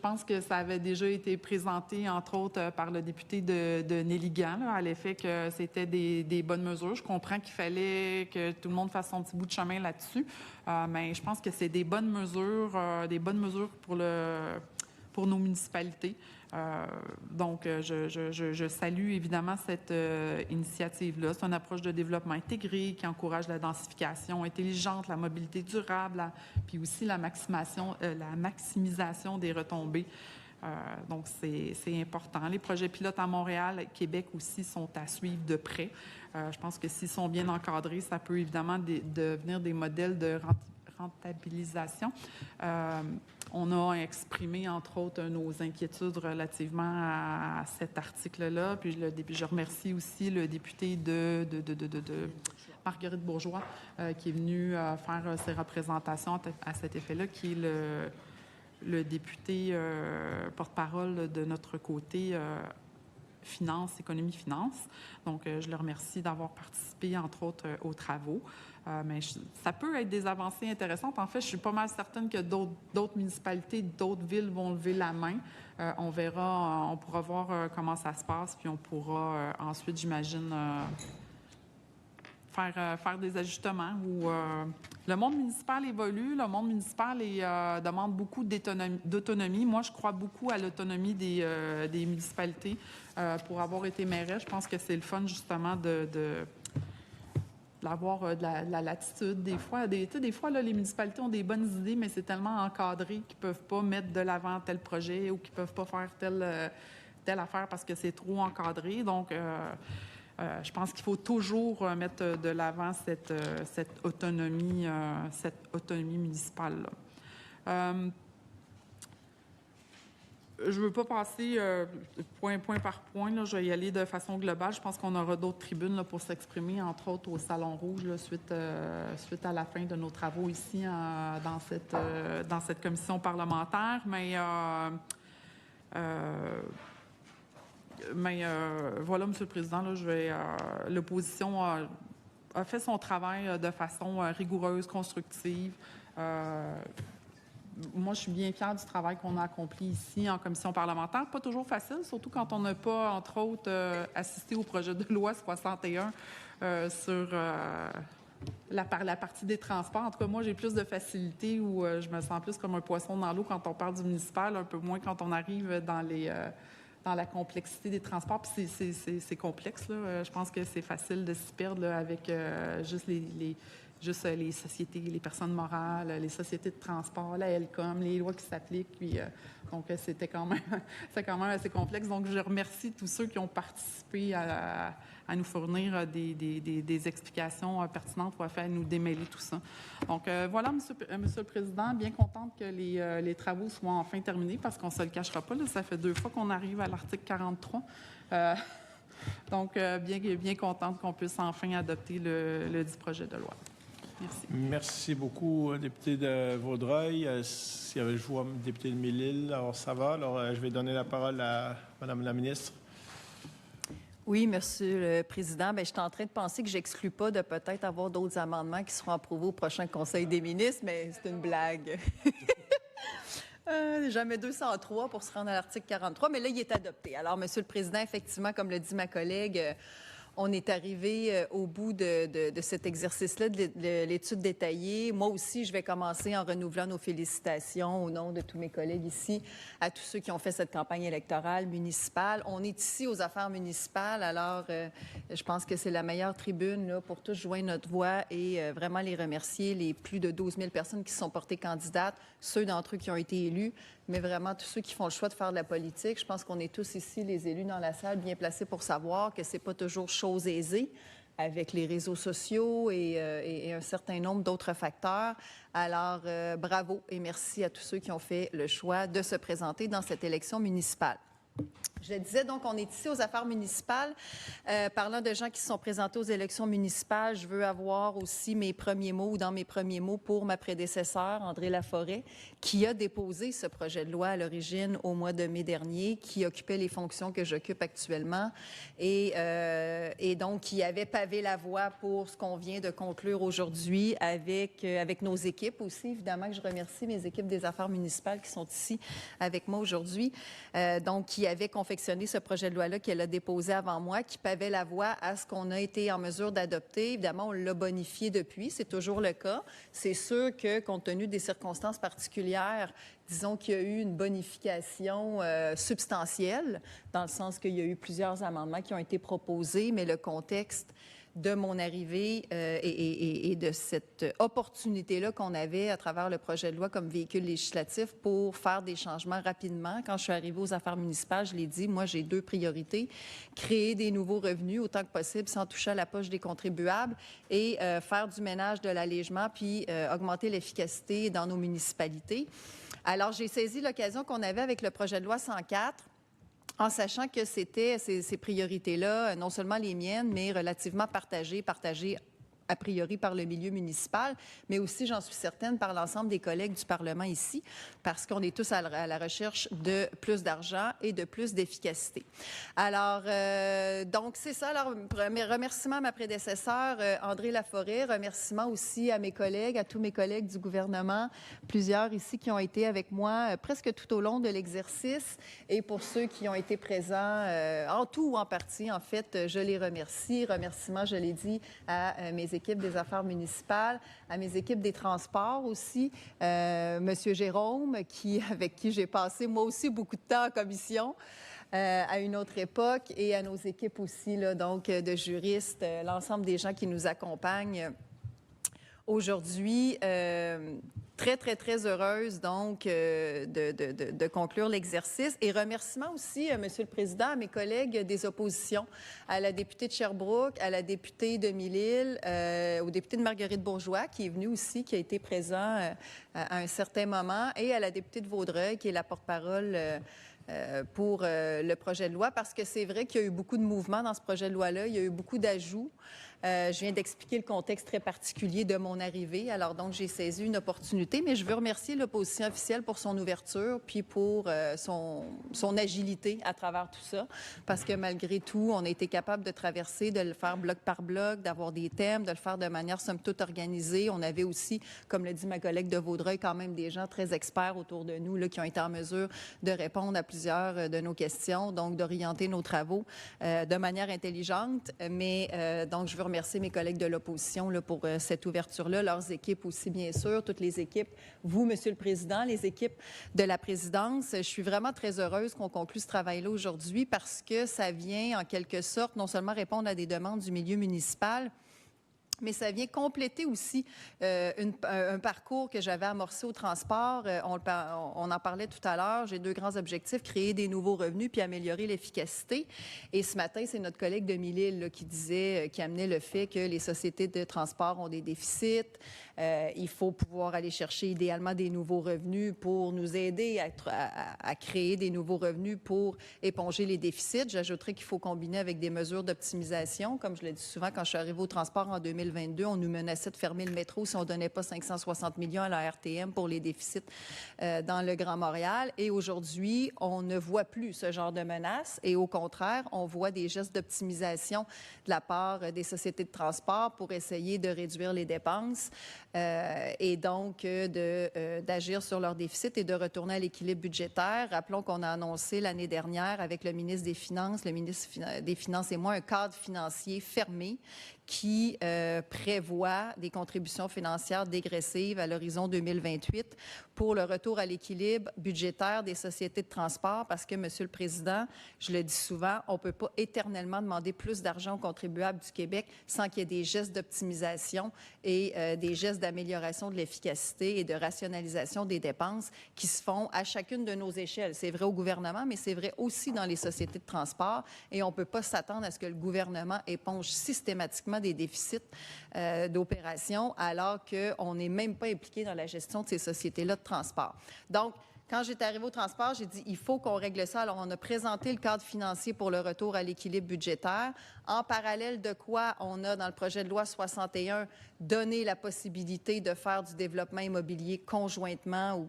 pense que ça avait déjà été présenté, entre autres, par le député de Néligan, à l'effet que c'était des bonnes mesures. Je comprends qu'il fallait que tout le monde fasse son petit bout de chemin là-dessus, mais je pense que c'est des bonnes mesures pour nos municipalités. Donc, je salue évidemment cette initiative-là. C'est une approche de développement intégré qui encourage la densification intelligente, la mobilité durable, puis aussi la maximisation des retombées. Donc, c'est important. Les projets pilotes à Montréal, Québec aussi sont à suivre de près. Je pense que s'ils sont bien encadrés, ça peut évidemment devenir des modèles de rentabilisation. On a exprimé, entre autres, nos inquiétudes relativement à cet article-là. Puis je remercie aussi le député de Marguerite Bourgeois qui est venu faire ses représentations à cet effet-là, qui est le député porte-parole de notre côté économie-finance. Donc, je le remercie d'avoir participé, entre autres, aux travaux. Mais ça peut être des avancées intéressantes. En fait, je suis pas mal certaine que d'autres municipalités, d'autres villes vont lever la main. On verra, on pourra voir comment ça se passe, puis on pourra ensuite, j'imagine, faire des ajustements. Le monde municipal évolue, le monde municipal demande beaucoup d'autonomie. Moi, je crois beaucoup à l'autonomie des municipalités. Pour avoir été mairesse, je pense que c'est le fun, justement, d'avoir de la latitude. Des fois, là, les municipalités ont des bonnes idées, mais c'est tellement encadré qu'ils ne peuvent pas mettre de l'avant tel projet ou qu'ils ne peuvent pas faire telle affaire parce que c'est trop encadré. Donc, je pense qu'il faut toujours mettre de l'avant cette autonomie municipale-là. Je ne veux pas passer point par point. Là, je vais y aller de façon globale. Je pense qu'on aura d'autres tribunes là, pour s'exprimer, entre autres au Salon Rouge, là, suite à la fin de nos travaux ici dans cette commission parlementaire. Mais voilà, Monsieur le Président, là, l'opposition a fait son travail de façon rigoureuse, constructive. moi, je suis bien fière du travail qu'on a accompli ici en commission parlementaire. Pas toujours facile, surtout quand on n'a pas, entre autres, assisté au projet de loi 61 sur la partie des transports. En tout cas, moi, j'ai plus de facilité où je me sens plus comme un poisson dans l'eau quand on parle du municipal, un peu moins quand on arrive dans la complexité des transports. Puis c'est complexe, là. Je pense que c'est facile de s'y perdre là, avec juste les sociétés, les personnes morales, les sociétés de transport, la LCOM, les lois qui s'appliquent. Puis, donc, c'est quand même assez complexe. Donc, je remercie tous ceux qui ont participé à nous fournir des explications pertinentes pour faire nous démêler tout ça. Donc, voilà, Monsieur le Président, bien contente que les travaux soient enfin terminés parce qu'on ne se le cachera pas, là, ça fait 2 fois qu'on arrive à l'article 43. Donc, bien contente qu'on puisse enfin adopter le dit projet de loi. Merci. Merci beaucoup, député de Vaudreuil. Je vois député de Mille-Îles, alors ça va. Alors, je vais donner la parole à Mme la ministre. Oui, Monsieur le Président. Bien, je suis en train de penser que j'exclus pas de peut-être avoir d'autres amendements qui seront approuvés au prochain Conseil des ministres, mais c'est une blague. Jamais 203 pour se rendre à l'article 43, mais là, il est adopté. Alors, Monsieur le Président, effectivement, comme le dit ma collègue, on est arrivé au bout de cet exercice-là, de l'étude détaillée. Moi aussi, je vais commencer en renouvelant nos félicitations au nom de tous mes collègues ici, à tous ceux qui ont fait cette campagne électorale municipale. On est ici aux affaires municipales, alors je pense que c'est la meilleure tribune là, pour tous joindre notre voix et vraiment les remercier, les plus de 12 000 personnes qui se sont portées candidates, ceux d'entre eux qui ont été élus, mais vraiment tous ceux qui font le choix de faire de la politique. Je pense qu'on est tous ici, les élus dans la salle, bien placés pour savoir que c'est pas toujours chose aisée avec les réseaux sociaux et un certain nombre d'autres facteurs. Alors, bravo et merci à tous ceux qui ont fait le choix de se présenter dans cette élection municipale. Je le disais, donc, on est ici aux affaires municipales. Parlant de gens qui se sont présentés aux élections municipales, je veux avoir aussi mes premiers mots, ou dans mes premiers mots, pour ma prédécesseur, André Laforêt, qui a déposé ce projet de loi à l'origine au mois de mai dernier, qui occupait les fonctions que j'occupe actuellement et donc qui avait pavé la voie pour ce qu'on vient de conclure aujourd'hui avec nos équipes aussi, évidemment, que je remercie mes équipes des affaires municipales qui sont ici avec moi aujourd'hui, donc qui avait confectionné ce projet de loi-là qu'elle a déposé avant moi, qui pavait la voie à ce qu'on a été en mesure d'adopter. Évidemment, on l'a bonifié depuis, c'est toujours le cas. C'est sûr que, compte tenu des circonstances particulières, disons qu'il y a eu une bonification substantielle, dans le sens qu'il y a eu plusieurs amendements qui ont été proposés, mais le contexte de mon arrivée et de cette opportunité-là qu'on avait à travers le projet de loi comme véhicule législatif pour faire des changements rapidement. Quand je suis arrivée aux affaires municipales, je l'ai dit, moi, j'ai 2 priorités. Créer des nouveaux revenus autant que possible sans toucher à la poche des contribuables et faire du ménage, de l'allègement, puis augmenter l'efficacité dans nos municipalités. Alors, j'ai saisi l'occasion qu'on avait avec le projet de loi 104, en sachant que c'était ces priorités-là, non seulement les miennes, mais relativement partagées a priori par le milieu municipal, mais aussi, j'en suis certaine, par l'ensemble des collègues du Parlement ici, parce qu'on est tous à la recherche de plus d'argent et de plus d'efficacité. Alors, donc, c'est ça. Alors, remerciement à ma prédécesseure, André Laforêt, remerciement aussi à mes collègues, à tous mes collègues du gouvernement, plusieurs ici qui ont été avec moi presque tout au long de l'exercice, et pour ceux qui ont été présents, en tout ou en partie, en fait, je les remercie. Remerciement, je l'ai dit, à mes équipes des affaires municipales, à mes équipes des transports aussi, Monsieur Jérôme, avec qui j'ai passé moi aussi beaucoup de temps en commission à une autre époque, et à nos équipes aussi, là, donc de juristes, l'ensemble des gens qui nous accompagnent aujourd'hui. Très, très, très heureuse, donc, de conclure l'exercice. Et remerciement aussi, Monsieur le Président, à mes collègues des oppositions, à la députée de Sherbrooke, à la députée de Mille-Îles, au député de Marguerite-Bourgeois, qui est venu aussi, qui a été présent à un certain moment, et à la députée de Vaudreuil, qui est la porte-parole pour le projet de loi, parce que c'est vrai qu'il y a eu beaucoup de mouvements dans ce projet de loi-là. Il y a eu beaucoup d'ajouts. Je viens d'expliquer le contexte très particulier de mon arrivée. Alors donc, j'ai saisi une opportunité, mais je veux remercier l'opposition officielle pour son ouverture puis pour son agilité à travers tout ça. Parce que malgré tout, on a été capable de traverser, de le faire bloc par bloc, d'avoir des thèmes, de le faire de manière somme toute organisée. On avait aussi, comme le dit ma collègue de Vaudreuil, quand même des gens très experts autour de nous là, qui ont été en mesure de répondre à plusieurs de nos questions, donc d'orienter nos travaux de manière intelligente. Mais donc, je veux remercier mes collègues de l'opposition là, pour cette ouverture-là, leurs équipes aussi, bien sûr, toutes les équipes, vous, Monsieur le Président, les équipes de la présidence. Je suis vraiment très heureuse qu'on conclue ce travail-là aujourd'hui parce que ça vient, en quelque sorte, non seulement répondre à des demandes du milieu municipal, mais ça vient compléter aussi un parcours que j'avais amorcé au transport. On en parlait tout à l'heure. J'ai 2 grands objectifs, créer des nouveaux revenus puis améliorer l'efficacité. Et ce matin, c'est notre collègue de Mille-Îles qui amenait le fait que les sociétés de transport ont des déficits. Il faut pouvoir aller chercher idéalement des nouveaux revenus pour nous aider à créer des nouveaux revenus pour éponger les déficits. J'ajouterais qu'il faut combiner avec des mesures d'optimisation. Comme je l'ai dit souvent, quand je suis arrivée au transport en 2022, on nous menaçait de fermer le métro si on ne donnait pas 560 millions à la RTM pour les déficits dans le Grand Montréal. Et aujourd'hui, on ne voit plus ce genre de menaces. Et au contraire, on voit des gestes d'optimisation de la part des sociétés de transport pour essayer de réduire les dépenses. Et donc d'agir sur leur déficit et de retourner à l'équilibre budgétaire. Rappelons qu'on a annoncé l'année dernière avec le ministre des Finances et moi, un cadre financier fermé qui prévoit des contributions financières dégressives à l'horizon 2028 pour le retour à l'équilibre budgétaire des sociétés de transport parce que, Monsieur le Président, je le dis souvent, on ne peut pas éternellement demander plus d'argent aux contribuables du Québec sans qu'il y ait des gestes d'optimisation et des gestes d'amélioration de l'efficacité et de rationalisation des dépenses qui se font à chacune de nos échelles. C'est vrai au gouvernement, mais c'est vrai aussi dans les sociétés de transport et on ne peut pas s'attendre à ce que le gouvernement éponge systématiquement des déficits d'opération alors qu'on n'est même pas impliqué dans la gestion de ces sociétés-là de transport. Donc, quand j'étais arrivée au transport, j'ai dit il faut qu'on règle ça. Alors, on a présenté le cadre financier pour le retour à l'équilibre budgétaire. En parallèle de quoi, on a, dans le projet de loi 61, donné la possibilité de faire du développement immobilier conjointement ou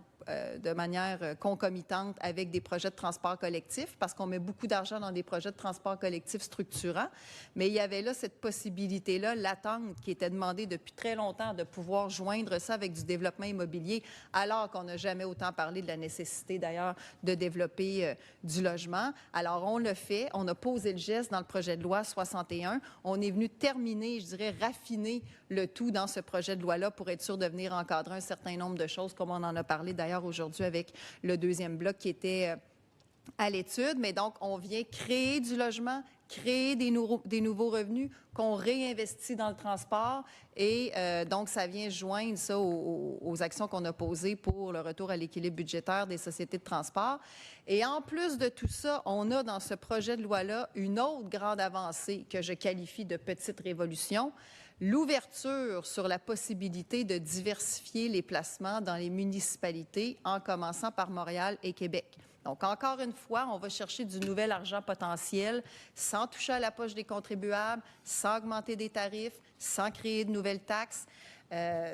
de manière concomitante avec des projets de transport collectif, parce qu'on met beaucoup d'argent dans des projets de transport collectif structurants. Mais il y avait là cette possibilité-là, latente, qui était demandée depuis très longtemps, de pouvoir joindre ça avec du développement immobilier, alors qu'on n'a jamais autant parlé de la nécessité, d'ailleurs, de développer du logement. Alors, on le fait. On a posé le geste dans le projet de loi 61. On est venu terminer, je dirais, raffiner le tout dans ce projet de loi-là pour être sûr de venir encadrer un certain nombre de choses, comme on en a parlé d'ailleurs aujourd'hui avec le deuxième bloc qui était à l'étude. Mais donc, on vient créer du logement, créer des nouveaux revenus qu'on réinvestit dans le transport et donc, ça vient joindre ça aux actions qu'on a posées pour le retour à l'équilibre budgétaire des sociétés de transport. Et en plus de tout ça, on a dans ce projet de loi-là une autre grande avancée que je qualifie de petite révolution, l'ouverture sur la possibilité de diversifier les placements dans les municipalités, en commençant par Montréal et Québec. Donc, encore une fois, on va chercher du nouvel argent potentiel sans toucher à la poche des contribuables, sans augmenter des tarifs, sans créer de nouvelles taxes.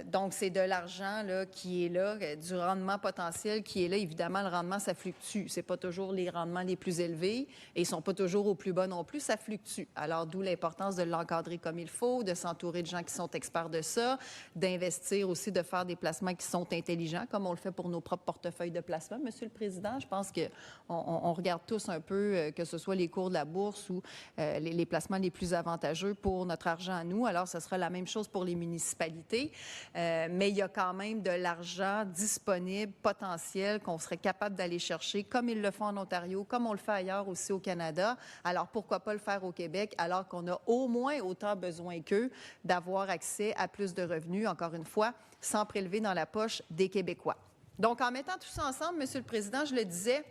Donc, c'est de l'argent là, qui est là, du rendement potentiel qui est là. Évidemment, le rendement, ça fluctue. Ce n'est pas toujours les rendements les plus élevés et ils ne sont pas toujours au plus bas non plus. Ça fluctue. Alors, d'où l'importance de l'encadrer comme il faut, de s'entourer de gens qui sont experts de ça, d'investir aussi, de faire des placements qui sont intelligents, comme on le fait pour nos propres portefeuilles de placement. Monsieur le Président, je pense qu'on regarde tous un peu, que ce soit les cours de la bourse ou les placements les plus avantageux pour notre argent à nous. Alors, ce sera la même chose pour les municipalités. Mais il y a quand même de l'argent disponible, potentiel, qu'on serait capable d'aller chercher, comme ils le font en Ontario, comme on le fait ailleurs aussi au Canada. Alors, pourquoi pas le faire au Québec, alors qu'on a au moins autant besoin qu'eux d'avoir accès à plus de revenus, encore une fois, sans prélever dans la poche des Québécois. Donc, en mettant tout ça ensemble, Monsieur le Président, je le disais,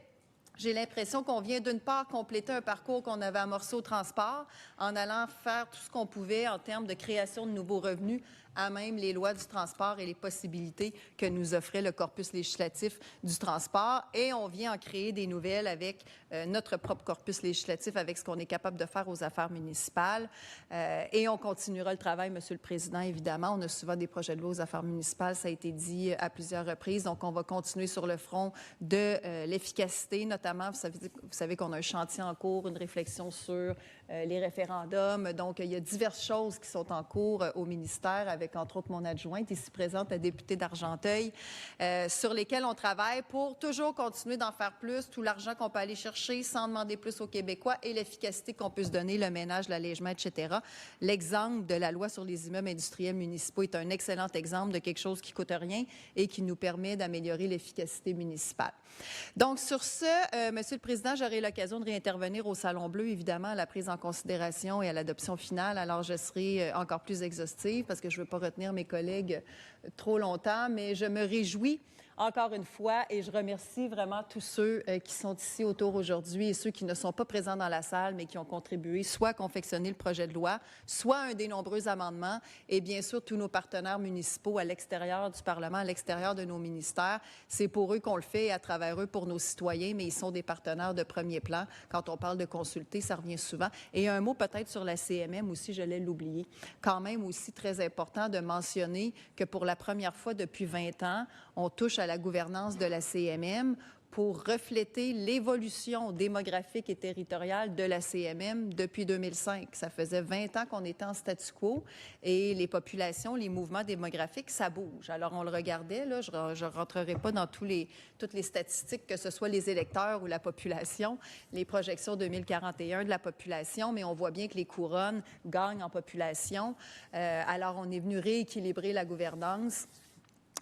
J'ai l'impression qu'on vient d'une part compléter un parcours qu'on avait amorcé au transport en allant faire tout ce qu'on pouvait en termes de création de nouveaux revenus à même les lois du transport et les possibilités que nous offrait le corpus législatif du transport. Et on vient en créer des nouvelles avec notre propre corpus législatif, avec ce qu'on est capable de faire aux affaires municipales. Et on continuera le travail, Monsieur le Président, évidemment. On a souvent des projets de loi aux affaires municipales, ça a été dit à plusieurs reprises. Donc, on va continuer sur le front de l'efficacité, notamment. Vous savez qu'on a un chantier en cours, une réflexion sur les référendums. Donc, il y a diverses choses qui sont en cours au ministère avec, entre autres, mon adjointe, ici présente, la députée d'Argenteuil, sur lesquelles on travaille pour toujours continuer d'en faire plus, tout l'argent qu'on peut aller chercher sans demander plus aux Québécois et l'efficacité qu'on peut se donner, le ménage, l'allègement, etc. L'exemple de la loi sur les immeubles industriels municipaux est un excellent exemple de quelque chose qui ne coûte rien et qui nous permet d'améliorer l'efficacité municipale. Donc, sur ce, Monsieur le Président, j'aurai l'occasion de réintervenir au Salon Bleu, évidemment, à la prise en considération et à l'adoption finale. Alors, je serai encore plus exhaustive parce que je ne veux pas retenir mes collègues trop longtemps, mais je me réjouis encore une fois et je remercie vraiment tous ceux qui sont ici autour aujourd'hui et ceux qui ne sont pas présents dans la salle, mais qui ont contribué soit à confectionner le projet de loi, soit un des nombreux amendements et bien sûr tous nos partenaires municipaux à l'extérieur du Parlement, à l'extérieur de nos ministères. C'est pour eux qu'on le fait et à travers eux pour nos citoyens, mais ils sont des partenaires de premier plan. Quand on parle de consulter, ça revient souvent. Et un mot peut-être sur la CMM aussi, je l'ai oublié. Quand même aussi très important de mentionner que pour la première fois depuis 20 ans, on touche à la gouvernance de la CMM pour refléter l'évolution démographique et territoriale de la CMM depuis 2005. Ça faisait 20 ans qu'on était en statu quo et les populations, les mouvements démographiques, ça bouge. Alors, on le regardait, là, je ne rentrerai pas dans toutes les statistiques, que ce soit les électeurs ou la population, les projections 2041 de la population, mais on voit bien que les couronnes gagnent en population. Alors, on est venu rééquilibrer la gouvernance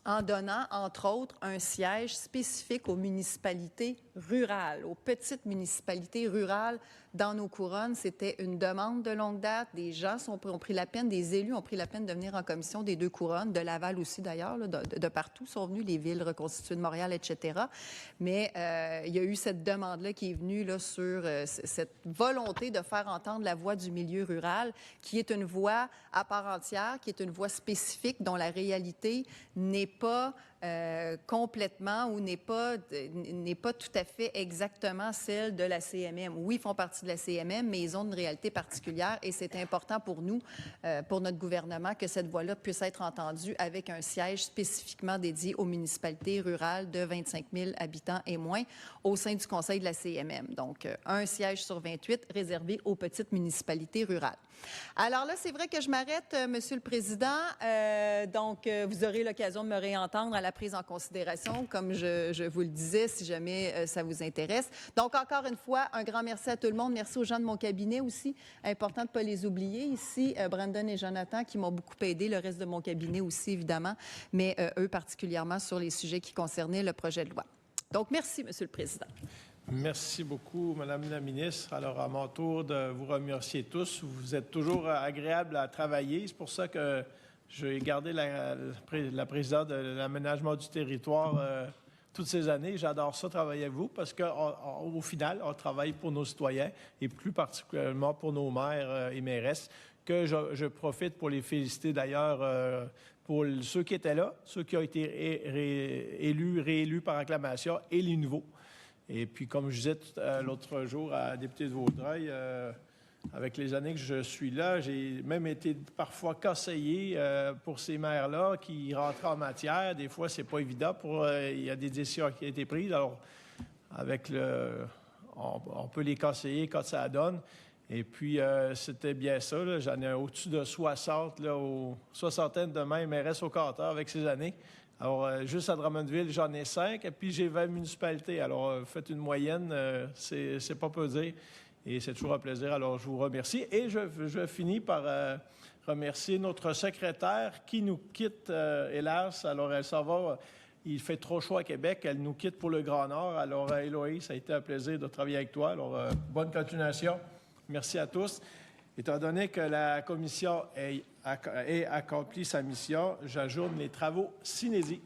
en donnant, entre autres, un siège spécifique aux municipalités rurales, aux petites municipalités rurales dans nos couronnes. C'était une demande de longue date. Des gens ont pris la peine, des élus ont pris la peine de venir en commission des deux couronnes, de Laval aussi d'ailleurs, de partout sont venus, les villes reconstituées de Montréal, etc. Mais il y a eu cette demande-là qui est venue là, sur cette volonté de faire entendre la voix du milieu rural, qui est une voix à part entière, qui est une voix spécifique dont la réalité n'est pas complètement ou n'est pas tout à fait exactement celle de la CMM. Oui, ils font partie de la CMM, mais ils ont une réalité particulière et c'est important pour nous, pour notre gouvernement, que cette voix-là puisse être entendue avec un siège spécifiquement dédié aux municipalités rurales de 25 000 habitants et moins au sein du Conseil de la CMM. Donc, un siège sur 28 réservé aux petites municipalités rurales. Alors là, c'est vrai que je m'arrête, Monsieur le Président. Donc, vous aurez l'occasion de me réentendre à la prise en considération, comme je vous le disais, si jamais ça vous intéresse. Donc, encore une fois, un grand merci à tout le monde. Merci aux gens de mon cabinet aussi. Important de ne pas les oublier ici. Brandon et Jonathan qui m'ont beaucoup aidé, le reste de mon cabinet aussi, évidemment, mais eux particulièrement sur les sujets qui concernaient le projet de loi. Donc, merci, Monsieur le Président. Merci beaucoup, Madame la ministre. Alors, à mon tour de vous remercier tous. Vous êtes toujours agréable à travailler. C'est pour ça que j'ai gardé la présidente de l'aménagement du territoire toutes ces années. J'adore ça, travailler avec vous, parce qu'au final, on travaille pour nos citoyens et plus particulièrement pour nos maires et mairesses, que je profite pour les féliciter d'ailleurs pour ceux qui étaient là, ceux qui ont été réélus par acclamation et les nouveaux. Et puis, comme je disais l'autre jour à la députée de Vaudreuil, avec les années que je suis là, j'ai même été parfois conseillé pour ces maires-là qui rentraient en matière. Des fois, c'est pas évident. Il y a des décisions qui ont été prises. Alors, on peut les conseiller quand ça donne. Et puis, c'était bien ça. Là. J'en ai au-dessus de 60, soixantaine de maires MRS au Cantor avec ces années. Alors, juste à Drummondville, j'en ai 5, et puis j'ai 20 municipalités. Alors, faites une moyenne, c'est pas peu dire, et c'est toujours un plaisir. Alors, je vous remercie. Et je finis par remercier notre secrétaire qui nous quitte, hélas. Alors, elle s'en va. Il fait trop chaud à Québec. Elle nous quitte pour le Grand Nord. Alors, Héloïse, ça a été un plaisir de travailler avec toi. Alors, bonne continuation. Merci à tous. Étant donné que la commission ait accompli sa mission, j'ajourne les travaux sine die.